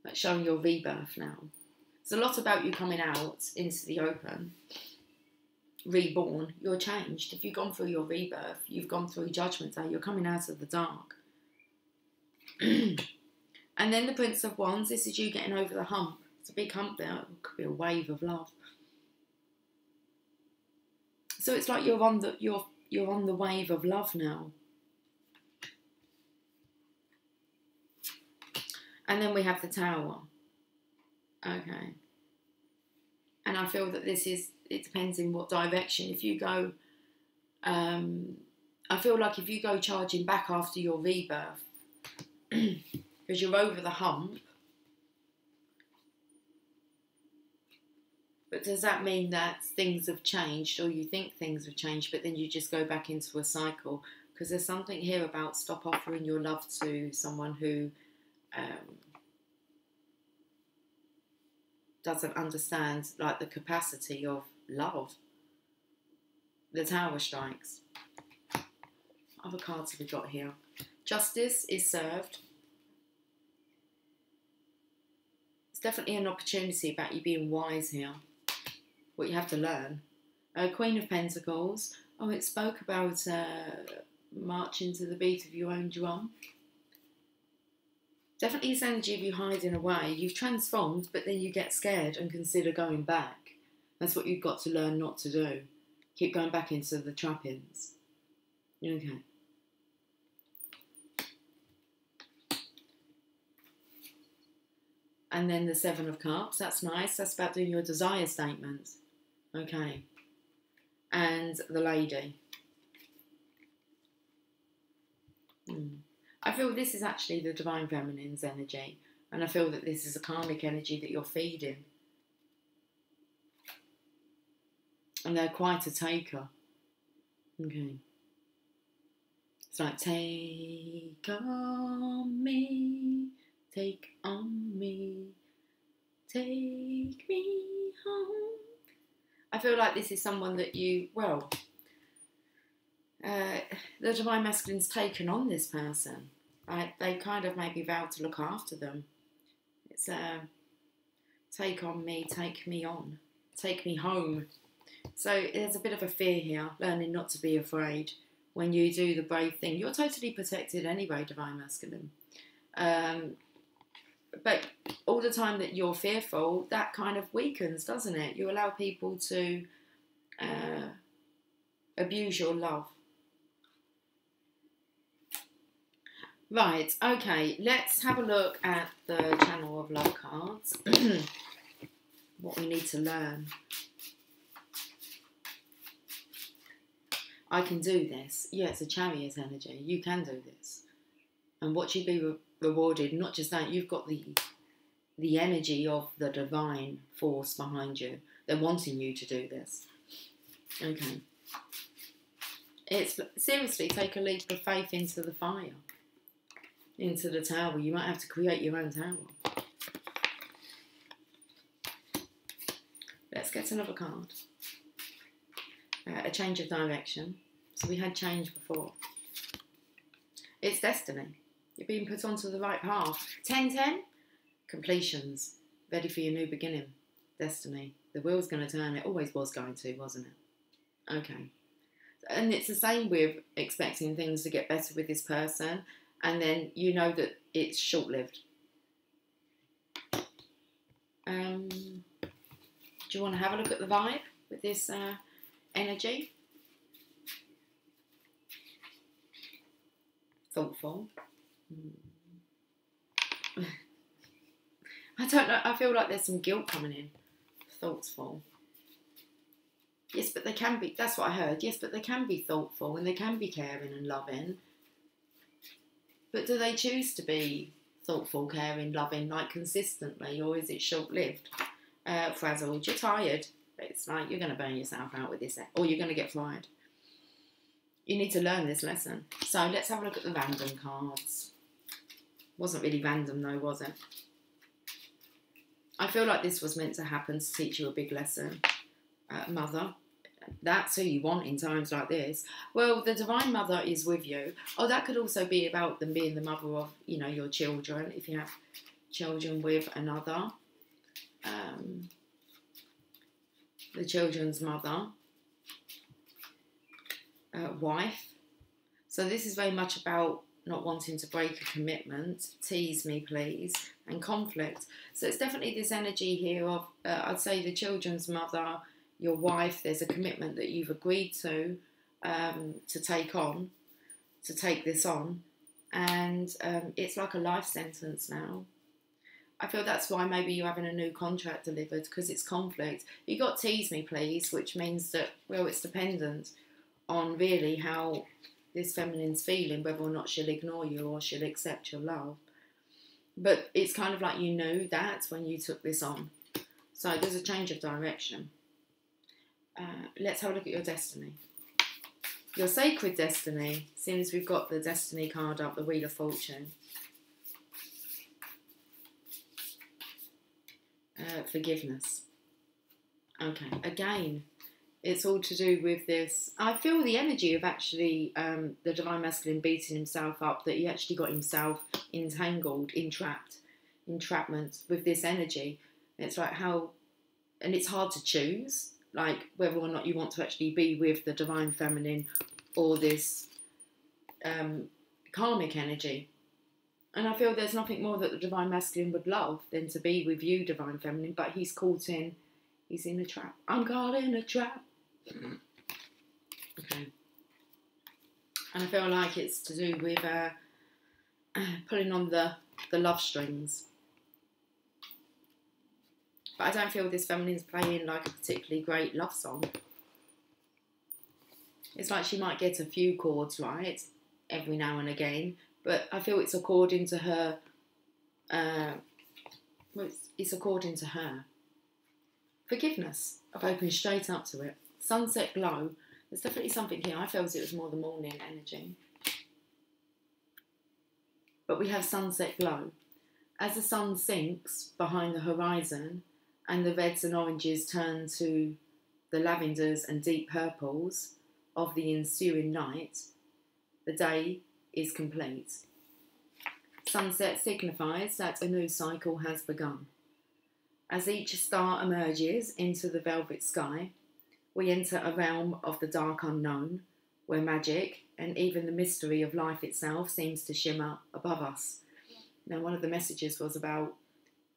like showing your rebirth now. It's a lot about you coming out into the open, reborn, you're changed. If you've gone through your rebirth, you've gone through Judgment Day, you're coming out of the dark. And then the Prince of Wands, this is you getting over the hump. It's a big hump there, it could be a wave of love. So it's like you're on the wave of love now. And then we have the Tower. Okay. And I feel that it depends in what direction. If you go, I feel like if you go charging back after your rebirth, because you're over the hump, but does that mean that things have changed, or you think things have changed, but then you just go back into a cycle? Because there's something here about stop offering your love to someone who doesn't understand like the capacity of love. The Tower strikes. Other cards have we got here? Justice is served. It's definitely an opportunity about you being wise here. What you have to learn. Queen of Pentacles. Oh, it spoke about marching to the beat of your own drum. Definitely this energy of you hiding away. You've transformed, but then you get scared and consider going back. That's what you've got to learn not to do. Keep going back into the trappings. Okay. And then the Seven of Cups. That's nice. That's about doing your desire statements. Okay. And the Lady. I feel this is actually the Divine Feminine's energy. And I feel that this is a karmic energy that you're feeding. And they're quite a taker. Okay. It's like, take on me, take on me, take me home. I feel like this is someone that you, well, the Divine Masculine's taken on this person. Right? They kind of maybe vowed to look after them. It's take on me, take me on, take me home. So there's a bit of a fear here, learning not to be afraid. When you do the brave thing, you're totally protected anyway, Divine Masculine. But all the time that you're fearful, that kind of weakens, doesn't it? You allow people to abuse your love. Right, okay, let's have a look at the Channel of Love cards. What we need to learn. I can do this. Yeah, it's a Chariot energy. You can do this. And watch you be rewarded. Not just that, you've got the energy of the divine force behind you. They're wanting you to do this. Okay. It's seriously, take a leap of faith into the fire. Into the tower. You might have to create your own tower. Let's get another card. A change of direction. So we had change before. It's destiny. You're being put onto the right path. 10-10. Completions. Ready for your new beginning. Destiny. The wheel's going to turn. It always was going to, wasn't it? Okay. And it's the same with expecting things to get better with this person. And then you know that it's short-lived. Do you want to have a look at the vibe with this energy? Thoughtful. I don't know. I feel like there's some guilt coming in. Thoughtful. Yes, but they can be. That's what I heard. Yes, but they can be thoughtful and they can be caring and loving. But do they choose to be thoughtful, caring, loving, like consistently, or is it short-lived? Frazzled, you're tired. It's like you're going to burn yourself out with this, or you're going to get fired. You need to learn this lesson. So let's have a look at the random cards. Wasn't really random though, was it? I feel like this was meant to happen to teach you a big lesson. Mother. That's who you want in times like this. Well, the Divine Mother is with you. Oh, that could also be about them being the mother of, you know, your children. If you have children with another. The children's mother. Wife. So this is very much about not wanting to break a commitment. Tease me, please. And conflict. So it's definitely this energy here of, I'd say, the children's mother, your wife. There's a commitment that you've agreed to take this on. And it's like a life sentence now. I feel that's why maybe you're having a new contract delivered, because it's conflict. You got tease me please, which means that, well, it's dependent on really how this feminine's feeling, whether or not she'll ignore you or she'll accept your love. But it's kind of like you knew that when you took this on. So there's a change of direction. Let's have a look at your destiny. Your sacred destiny, since we've got the destiny card up, the Wheel of Fortune. Forgiveness. Okay, again, it's all to do with this. I feel the energy of actually the Divine Masculine beating himself up, that he actually got himself entangled, entrapment with this energy. It's like how, and it's hard to choose, like whether or not you want to actually be with the Divine Feminine or this karmic energy. And I feel there's nothing more that the Divine Masculine would love than to be with you, Divine Feminine, but he's caught in, he's in a trap. I'm caught in a trap. Okay. And I feel like it's to do with pulling on the love strings. But I don't feel this feminine's playing like a particularly great love song. It's like she might get a few chords right every now and again, but I feel it's according to her. It's according to her. Forgiveness. I've opened straight up to it. Sunset glow. There's definitely something here. I felt it was more the morning energy. But we have sunset glow. As the sun sinks behind the horizon and the reds and oranges turn to the lavenders and deep purples of the ensuing night, the day is complete. Sunset signifies that a new cycle has begun. As each star emerges into the velvet sky, we enter a realm of the dark unknown, where magic and even the mystery of life itself seems to shimmer above us. Now, one of the messages was about,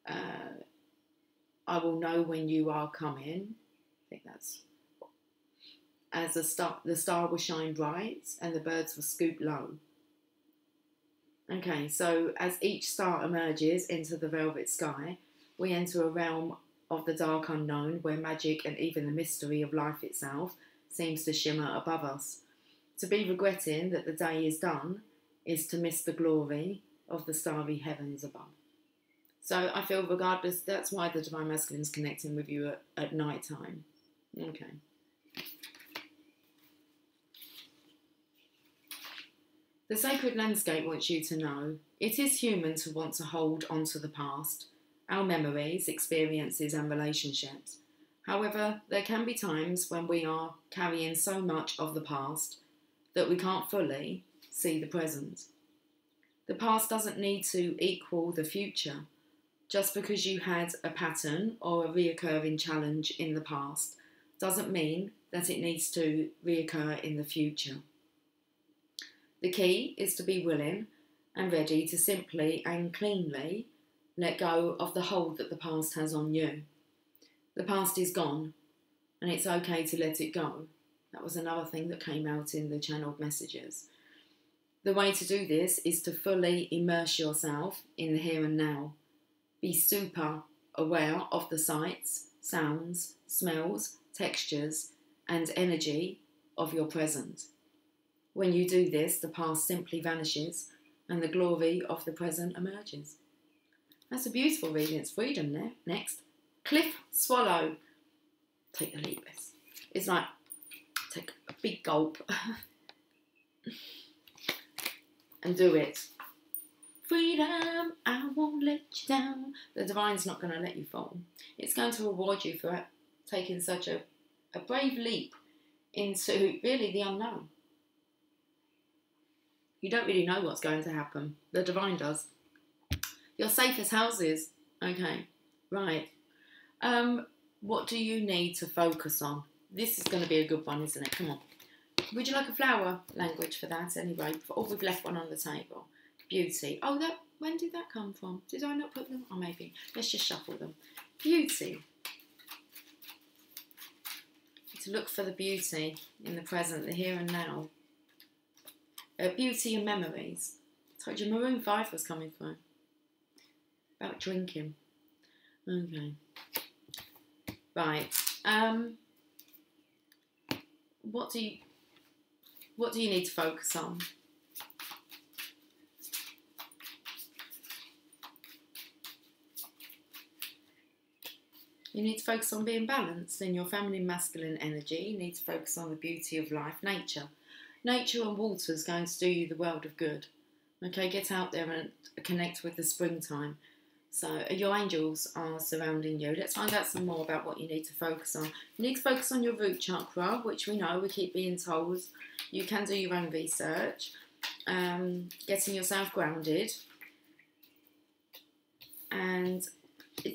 I will know when you are coming. I think that's, as the star will shine bright and the birds will scoop low. Okay, so as each star emerges into the velvet sky, we enter a realm of the dark unknown, where magic and even the mystery of life itself seems to shimmer above us. To be regretting that the day is done is to miss the glory of the starry heavens above. So I feel regardless, that's why the Divine Masculine is connecting with you at night time. Okay. The sacred landscape wants you to know it is human to want to hold onto the past, our memories, experiences and relationships. However, there can be times when we are carrying so much of the past that we can't fully see the present. The past doesn't need to equal the future. Just because you had a pattern or a reoccurring challenge in the past doesn't mean that it needs to reoccur in the future. The key is to be willing and ready to simply and cleanly let go of the hold that the past has on you. The past is gone, and it's okay to let it go. That was another thing that came out in the channeled messages. The way to do this is to fully immerse yourself in the here and now. Be super aware of the sights, sounds, smells, textures, and energy of your present. When you do this, the past simply vanishes and the glory of the present emerges. That's a beautiful reading. It's freedom there. Next. Cliff swallow. Take the leap. It's like, take a big gulp and do it. Freedom, I won't let you down. The Divine's not going to let you fall. It's going to reward you for taking such a brave leap into really the unknown. You don't really know what's going to happen. The Divine does. Your safest houses. Okay, right. What do you need to focus on? This is going to be a good one, isn't it? Come on. Would you like a flower language for that anyway? Oh, we've left one on the table. Beauty. Oh, when did that come from? Did I not put them? Oh, maybe. Let's just shuffle them. Beauty. To look for the beauty in the present, the here and now. Beauty and memories. I told you Maroon 5 was coming through. About drinking. Okay. Right. What do you need to focus on? You need to focus on being balanced in your feminine masculine energy. You need to focus on the beauty of life, nature. Nature and water is going to do you the world of good. Okay, get out there and connect with the springtime. So your angels are surrounding you. Let's find out some more about what you need to focus on. You need to focus on your root chakra, which we know, we keep being told. You can do your own research. Getting yourself grounded. And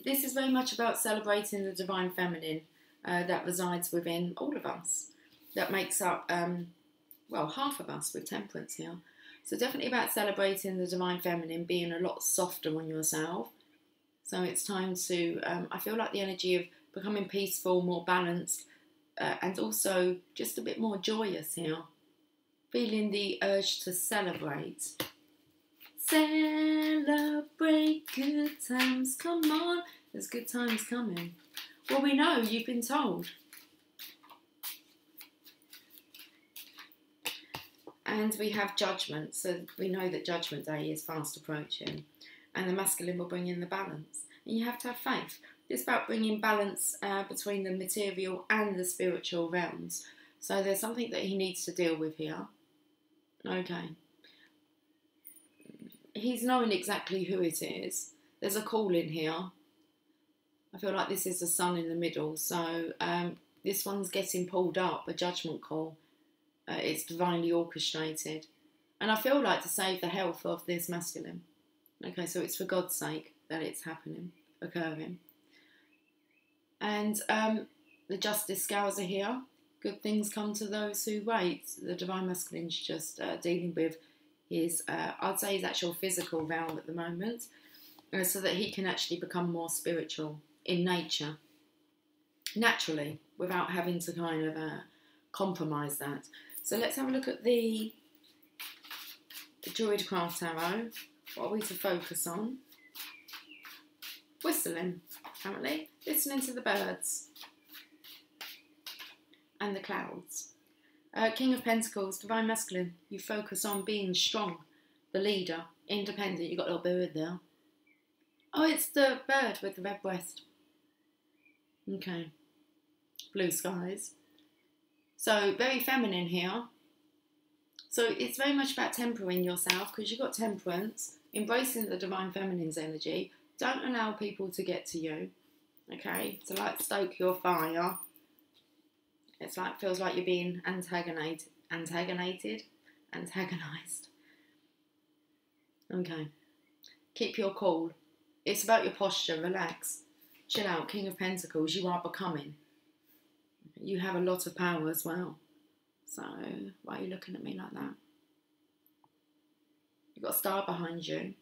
this is very much about celebrating the divine feminine that resides within all of us. That makes up, half of us with temperance here. So definitely about celebrating the divine feminine, being a lot softer on yourself. So it's time to, I feel like the energy of becoming peaceful, more balanced, and also just a bit more joyous here. Feeling the urge to celebrate. Celebrate good times, come on. There's good times coming. Well, we know, you've been told. And we have judgment, so we know that Judgment Day is fast approaching. And the masculine will bring in the balance. And you have to have faith. It's about bringing balance between the material and the spiritual realms. So there's something that he needs to deal with here. Okay. He's knowing exactly who it is. There's a call in here. I feel like this is the sun in the middle. So this one's getting pulled up, a judgment call. It's divinely orchestrated. And I feel like to save the health of this masculine. Okay, so it's for God's sake that it's happening, occurring. And the justice scales are here. Good things come to those who wait. The divine masculine's just dealing with his, I'd say his actual physical realm at the moment, so that he can actually become more spiritual in nature, naturally, without having to kind of compromise that. So let's have a look at the Druidcraft Tarot. What are we to focus on? Whistling, apparently. Listening to the birds and the clouds. King of Pentacles, Divine Masculine. You focus on being strong, the leader, independent. You've got a little bird there. Oh, it's the bird with the red breast. Okay. Blue skies. So, very feminine here. So, it's very much about tempering yourself because you've got temperance, embracing the divine feminine's energy. Don't allow people to get to you. Okay? So, like, stoke your fire. It's like, feels like you're being antagonized. Okay. Keep your cool. It's about your posture. Relax. Chill out. King of Pentacles. You are becoming. You have a lot of power as well. So, why are you looking at me like that? You've got a star behind you.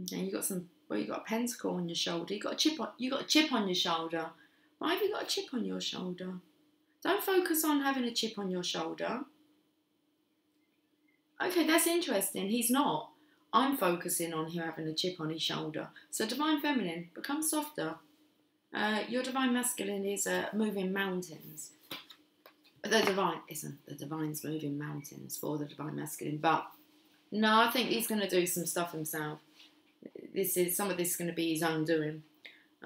Okay, you've got you've got a pentacle on your shoulder. You've got a chip on your shoulder. Why have you got a chip on your shoulder? Don't focus on having a chip on your shoulder. Okay, that's interesting. He's not. I'm focusing on him having a chip on his shoulder. So divine feminine, become softer. Your divine masculine is moving mountains. The divine isn't. The divine's moving mountains for the divine masculine. But no, I think he's going to do some stuff himself. Some of this is going to be his own doing.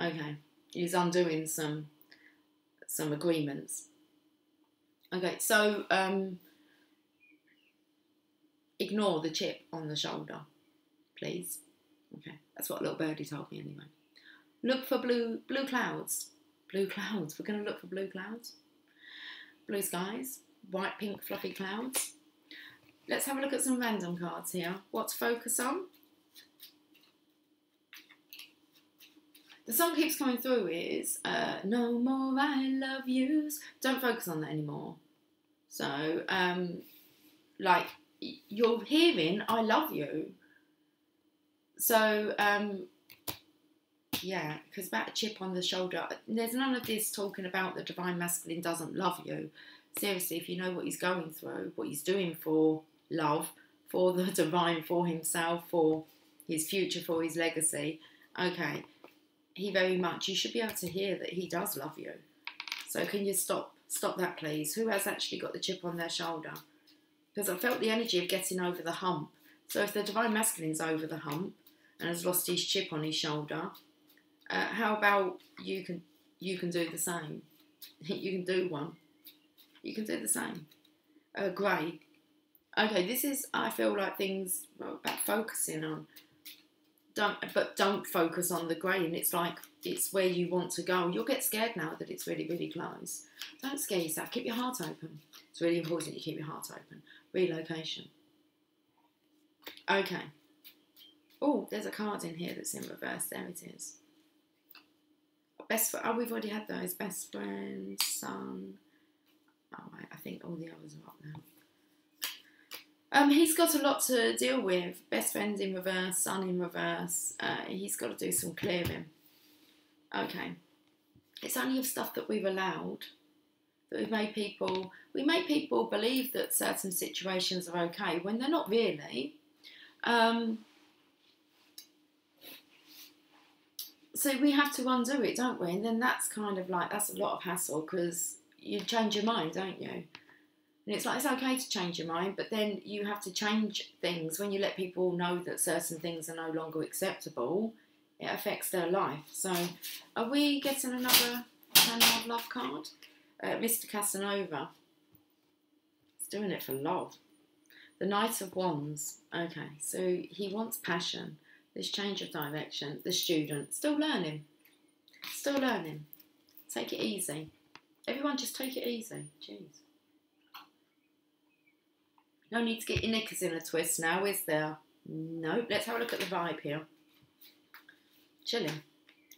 Okay, he's undoing some agreements. Okay, so ignore the chip on the shoulder, please. Okay, that's what little birdie told me anyway. Look for blue clouds. Blue clouds. We're going to look for blue clouds. Blue skies. White, pink, fluffy clouds. Let's have a look at some random cards here. What to focus on? The song keeps coming through is no more I love yous. Don't focus on that anymore. So, like, you're hearing I love you. So, yeah, because about a chip on the shoulder, there's none of this talking about the divine masculine doesn't love you. Seriously, if you know what he's going through, what he's doing for love, for the divine, for himself, for his future for his legacy. Okay, he very much, you should be able to hear that he does love you. So can you stop that, please? Who has actually got the chip on their shoulder? Because I felt the energy of getting over the hump. So if the Divine Masculine's over the hump and has lost his chip on his shoulder, how about you can do the same? You can do one. You can do the same. Grey. Okay, this is, I feel like things about focusing on. Don't focus on the grey, and it's like, it's where you want to go. You'll get scared now that it's really, really close. Don't scare yourself. Keep your heart open. It's really important you keep your heart open. Relocation. Okay. Oh, there's a card in here that's in reverse. There it is. Oh, we've already had those. Best friend, son. Oh, right, I think all the others are up now. He's got a lot to deal with. Best friend in reverse, son in reverse. He's got to do some clearing. Okay. It's only of stuff that we've allowed. That we make people believe that certain situations are okay when they're not really. So we have to undo it, don't we? And then that's kind of like, that's a lot of hassle, because you change your mind, don't you? And it's like, it's okay to change your mind, but then you have to change things. When you let people know that certain things are no longer acceptable, it affects their life. So are we getting another of love card? Mr. Casanova. He's doing it for love. The Knight of Wands. Okay, so he wants passion. This change of direction. The student. Still learning. Still learning. Take it easy. Everyone just take it easy. Jeez. No need to get your knickers in a twist now, is there? Nope. Let's have a look at the vibe here. Chilling.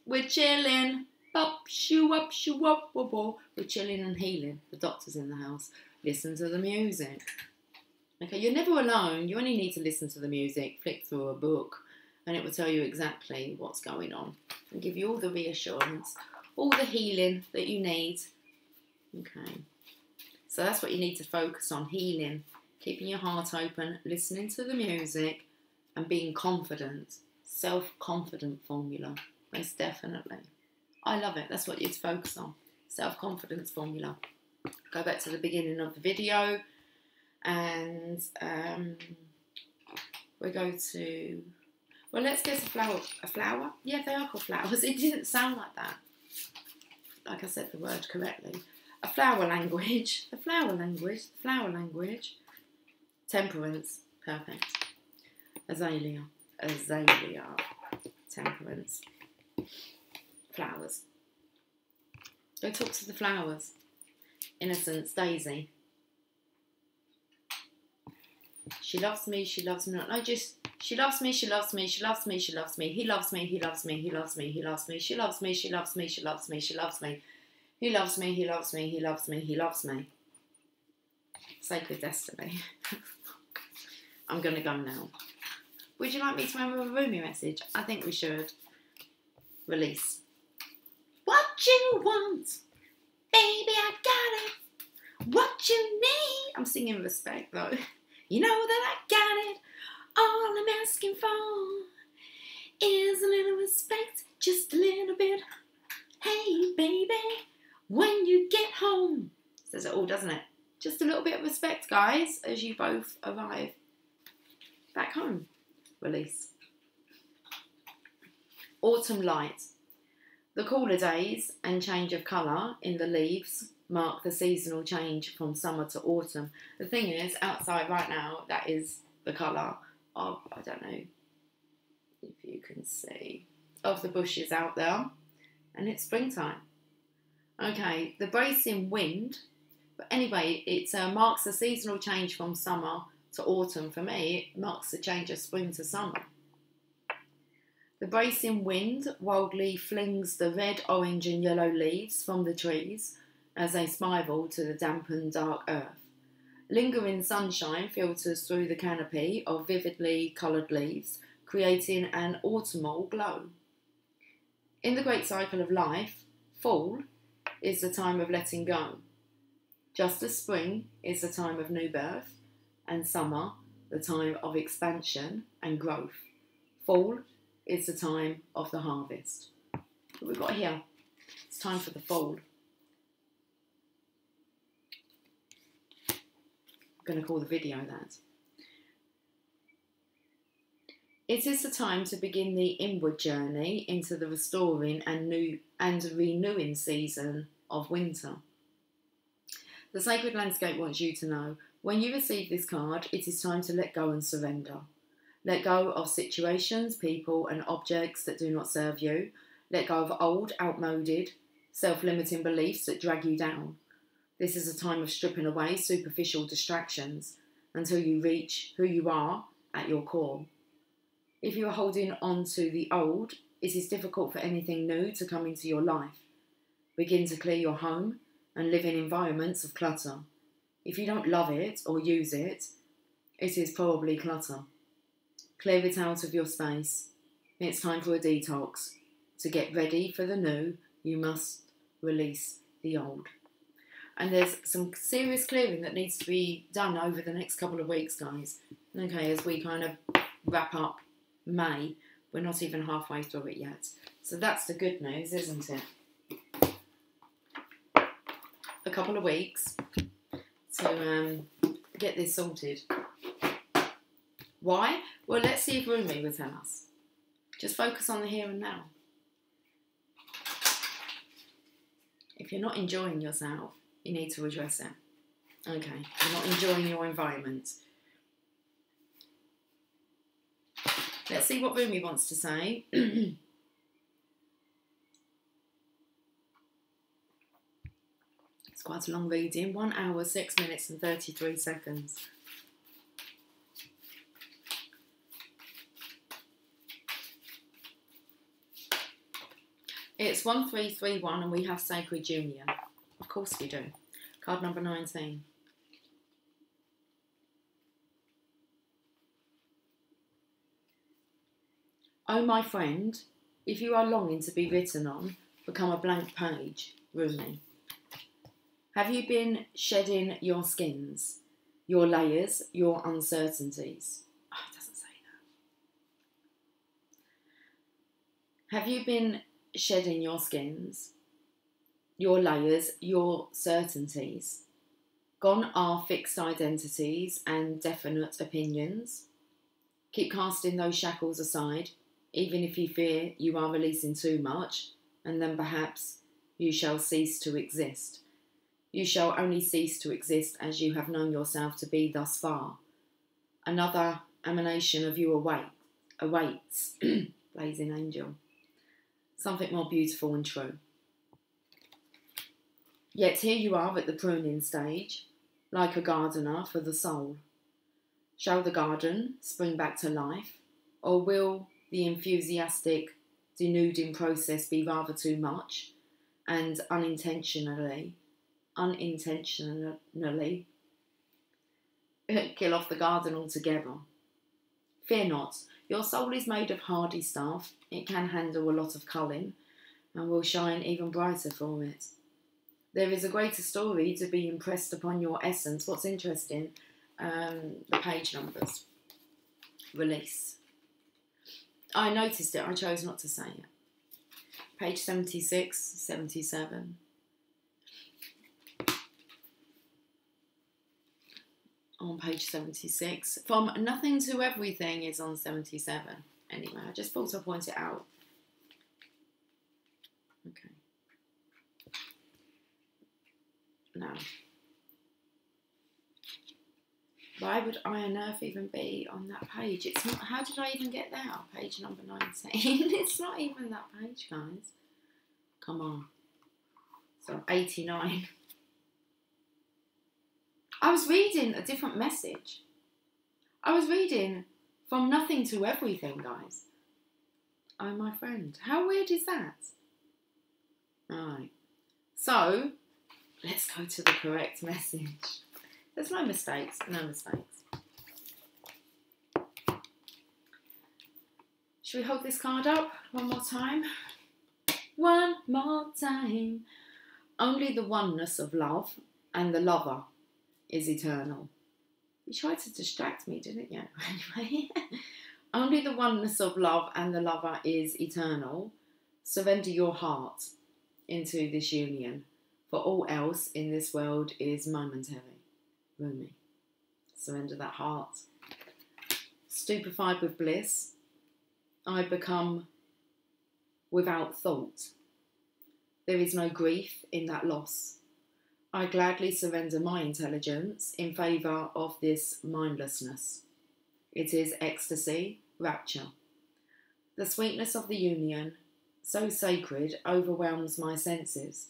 We're chilling. Up, shoo, up, shoo, up, whoa, whoa. We're chilling and healing. The doctor's in the house. Listen to the music. Okay, you're never alone. You only need to listen to the music, flick through a book, and it will tell you exactly what's going on and give you all the reassurance, all the healing that you need. Okay. So that's what you need to focus on, healing. Keeping your heart open, listening to the music, and being confident. Self-confident formula, most definitely. I love it. That's what you'd focus on. Self-confidence formula. Go back to the beginning of the video, and we go to, well, let's get a flower. Yeah, they are called flowers. It didn't sound like that. Like I said the word correctly. A flower language. The flower language. The flower language. Temperance. Perfect. Azalea. Azalea. Temperance. Flowers. Go talk to the flowers. Innocence. Daisy. She loves me, she loves me not. No, just, she loves me, she loves me, she loves me, she loves me. He loves me, he loves me, he loves me, he loves me. She loves me, she loves me, she loves me, she loves me. He loves me, he loves me, he loves me, he loves me. Sacred destiny. I'm going to go now. Would you like me to remember a Rumi message? I think we should. Release. What you want, baby, I got it. What you need. I'm singing respect though. You know that I got it. All I'm asking for is a little respect, just a little bit. Hey, baby, when you get home. Says it all, doesn't it? Just a little bit of respect, guys, as you both arrive back home. Release. Autumn light. The cooler days and change of colour in the leaves mark the seasonal change from summer to autumn. The thing is, outside right now, that is the colour of, I don't know if you can see, of the bushes out there. And it's springtime. Okay, the bracing wind, but anyway, it marks the seasonal change from summer to autumn. For me, it marks the change of spring to summer. The bracing wind wildly flings the red, orange and yellow leaves from the trees as they spiral to the dampened dark earth. Lingering sunshine filters through the canopy of vividly coloured leaves, creating an autumnal glow. In the great cycle of life, fall is the time of letting go, just as spring is the time of new birth, and summer the time of expansion and growth. Fall is the time of the harvest. What we've got here, it's time for the fall. I'm going to call the video that. It is the time to begin the inward journey into the restoring and renewing season of winter. The Sacred Landscape wants you to know, when you receive this card, it is time to let go and surrender. Let go of situations, people and objects that do not serve you. Let go of old, outmoded, self-limiting beliefs that drag you down. This is a time of stripping away superficial distractions until you reach who you are at your core. If you are holding on to the old, it is difficult for anything new to come into your life. Begin to clear your home and live in environments of clutter. If you don't love it or use it, it is probably clutter. Clear it out of your space. It's time for a detox. To get ready for the new, you must release the old. And there's some serious clearing that needs to be done over the next couple of weeks, guys. Okay, as we kind of wrap up May, we're not even halfway through it yet. So that's the good news, isn't it? A couple of weeks to get this sorted. Why? Well, let's see if Rumi will tell us. Just focus on the here and now. If you're not enjoying yourself, you need to address it. Okay, you're not enjoying your environment. Let's see what Rumi wants to say. It's quite a long reading. 1 hour, 6 minutes and 33 seconds. It's 1331 and we have Sacred Union. Of course we do. Card number 19. Oh, my friend, if you are longing to be written on, become a blank page, Rumi. Have you been shedding your skins, your layers, your uncertainties? Oh, it doesn't say that. Have you been shedding your skins, your layers, your certainties? Gone are fixed identities and definite opinions. Keep casting those shackles aside, even if you fear you are releasing too much, and then perhaps you shall cease to exist. You shall only cease to exist as you have known yourself to be thus far. Another emanation of you awaits, blazing angel. Something more beautiful and true. Yet here you are at the pruning stage, like a gardener for the soul. Shall the garden spring back to life, or will the enthusiastic denuding process be rather too much and unintentionally kill off the garden altogether? Fear not, your soul is made of hardy stuff. It can handle a lot of culling and will shine even brighter for it. There is a greater story to be impressed upon your essence. What's interesting, the page numbers. Release. I noticed it, I chose not to say it. Page 76, 77. On page 76. From Nothing to Everything is on 77. Anyway, I just thought I'd point it out. Okay. Now, why would I on earth even be on that page? It's not. How did I even get there? Page number 19. It's not even that page, guys. Come on. So 89. I was reading a different message. I was reading From Nothing to Everything, guys. Oh, my friend. How weird is that? Alright. So, let's go to the correct message. There's no mistakes. No mistakes. Should we hold this card up one more time? One more time. Only the oneness of love and the lover is eternal. You tried to distract me, didn't you? Anyway. Only the oneness of love and the lover is eternal. Surrender your heart into this union, for all else in this world is momentary. Rumi. Surrender that heart. Stupefied with bliss, I become without thought. There is no grief in that loss. I gladly surrender my intelligence in favour of this mindlessness. It is ecstasy, rapture. The sweetness of the union, so sacred, overwhelms my senses.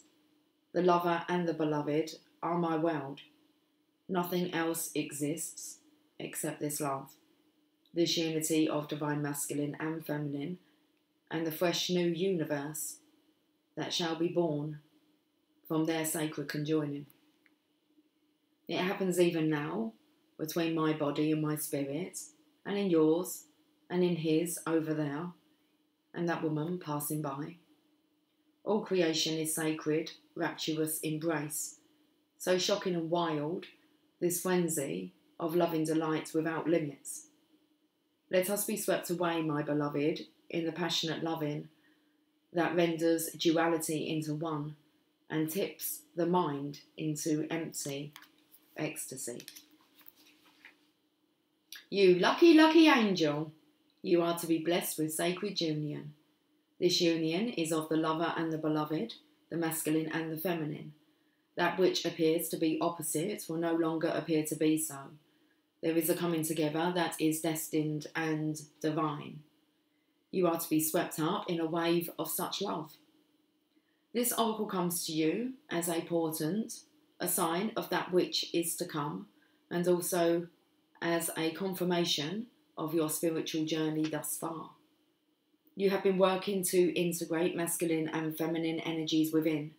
The lover and the beloved are my world. Nothing else exists except this love, this unity of divine masculine and feminine, and the fresh new universe that shall be born from their sacred conjoining. It happens even now, between my body and my spirit, and in yours, and in his over there, and that woman passing by. All creation is sacred, rapturous embrace, so shocking and wild, this frenzy of loving delight without limits. Let us be swept away, my beloved, in the passionate loving that renders duality into one and tips the mind into empty ecstasy. You lucky, lucky angel, you are to be blessed with sacred union. This union is of the lover and the beloved, the masculine and the feminine. That which appears to be opposite will no longer appear to be so. There is a coming together that is destined and divine. You are to be swept up in a wave of such love. This oracle comes to you as a portent, a sign of that which is to come, and also as a confirmation of your spiritual journey thus far. You have been working to integrate masculine and feminine energies within.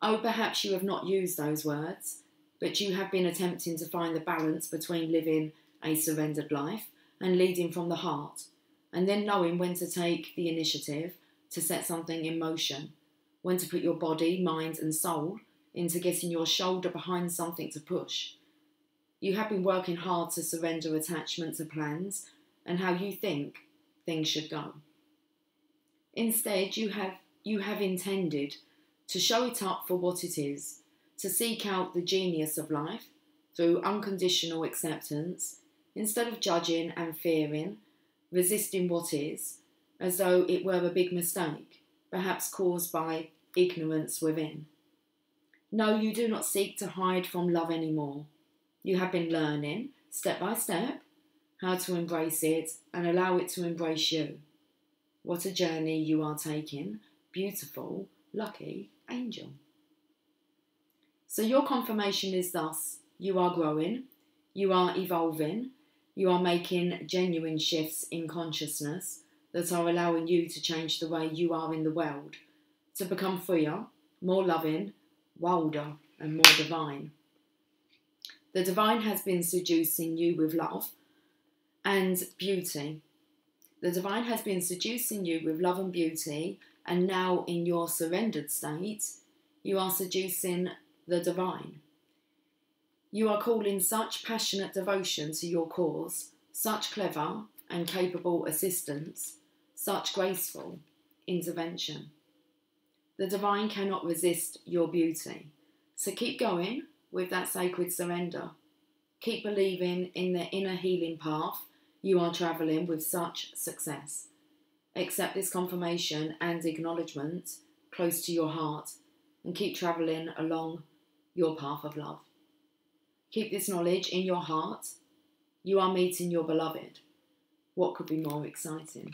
Oh, perhaps you have not used those words, but you have been attempting to find the balance between living a surrendered life and leading from the heart, and then knowing when to take the initiative to set something in motion, when to put your body, mind and soul into getting your shoulder behind something to push. You have been working hard to surrender attachment to plans and how you think things should go. Instead, you have intended to show it up for what it is, to seek out the genius of life through unconditional acceptance, instead of judging and fearing, resisting what is, as though it were a big mistake, perhaps caused by ignorance within. No, you do not seek to hide from love anymore. You have been learning, step by step, how to embrace it and allow it to embrace you. What a journey you are taking, beautiful, lucky angel. So your confirmation is thus: you are growing, you are evolving, you are making genuine shifts in consciousness that are allowing you to change the way you are in the world, to become freer, more loving, wilder and more divine. The divine has been seducing you with love and beauty. The divine has been seducing you with love and beauty, and now in your surrendered state, you are seducing the divine. You are calling such passionate devotion to your cause, such clever and capable assistance, such graceful intervention. The divine cannot resist your beauty. So keep going with that sacred surrender. Keep believing in the inner healing path you are travelling with such success. Accept this confirmation and acknowledgement close to your heart and keep travelling along your path of love. Keep this knowledge in your heart. You are meeting your beloved. What could be more exciting?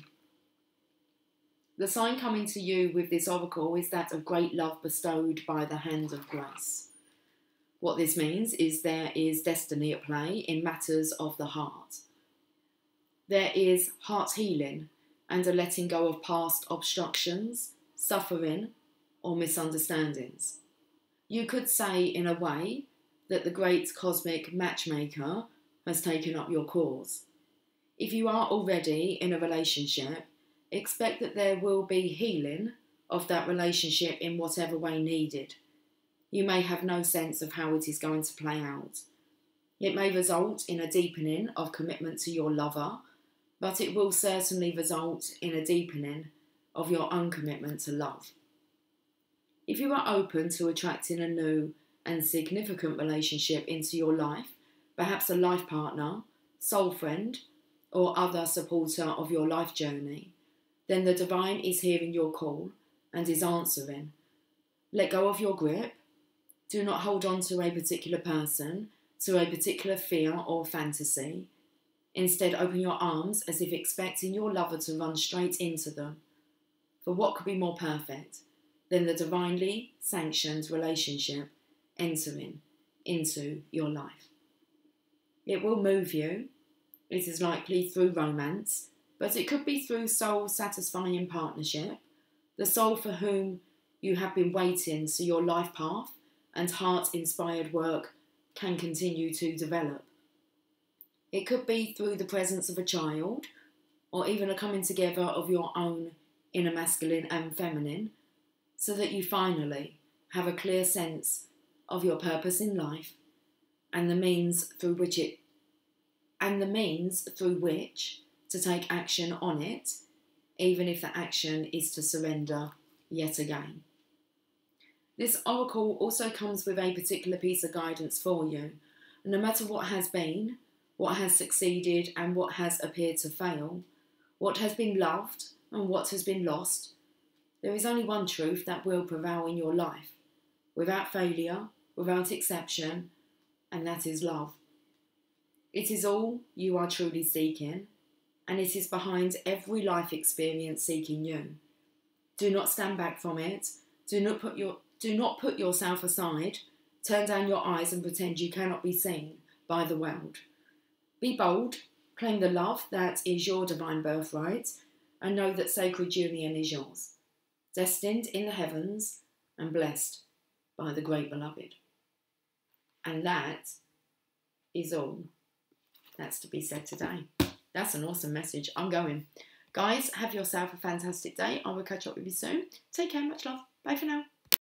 The sign coming to you with this oracle is that of great love bestowed by the hand of grace. What this means is there is destiny at play in matters of the heart. There is heart healing and a letting go of past obstructions, suffering, or misunderstandings. You could say, in a way, that the great cosmic matchmaker has taken up your cause. If you are already in a relationship, expect that there will be healing of that relationship in whatever way needed. You may have no sense of how it is going to play out. It may result in a deepening of commitment to your lover, but it will certainly result in a deepening of your own commitment to love. If you are open to attracting a new and significant relationship into your life, perhaps a life partner, soul friend, or other supporter of your life journey, then the divine is hearing your call and is answering. Let go of your grip. Do not hold on to a particular person, to a particular fear or fantasy. Instead, open your arms as if expecting your lover to run straight into them. For what could be more perfect than the divinely sanctioned relationship entering into your life? It will move you. It is likely through romance, but it could be through soul-satisfying partnership, the soul for whom you have been waiting so your life path and heart-inspired work can continue to develop. It could be through the presence of a child, or even a coming together of your own inner masculine and feminine, so that you finally have a clear sense of your purpose in life and the means through which to take action on it, even if the action is to surrender yet again. This oracle also comes with a particular piece of guidance for you. No matter what has been, what has succeeded and what has appeared to fail, what has been loved and what has been lost, there is only one truth that will prevail in your life, without failure, without exception, and that is love. It is all you are truly seeking, and it is behind every life experience seeking you. Do not stand back from it. Do not put yourself aside, turn down your eyes and pretend you cannot be seen by the world. Be bold, claim the love that is your divine birthright, and know that sacred union is yours, destined in the heavens and blessed by the great beloved. And that is all that's to be said today. That's an awesome message. I'm going. Guys, have yourself a fantastic day. I will catch up with you soon. Take care. Much love. Bye for now.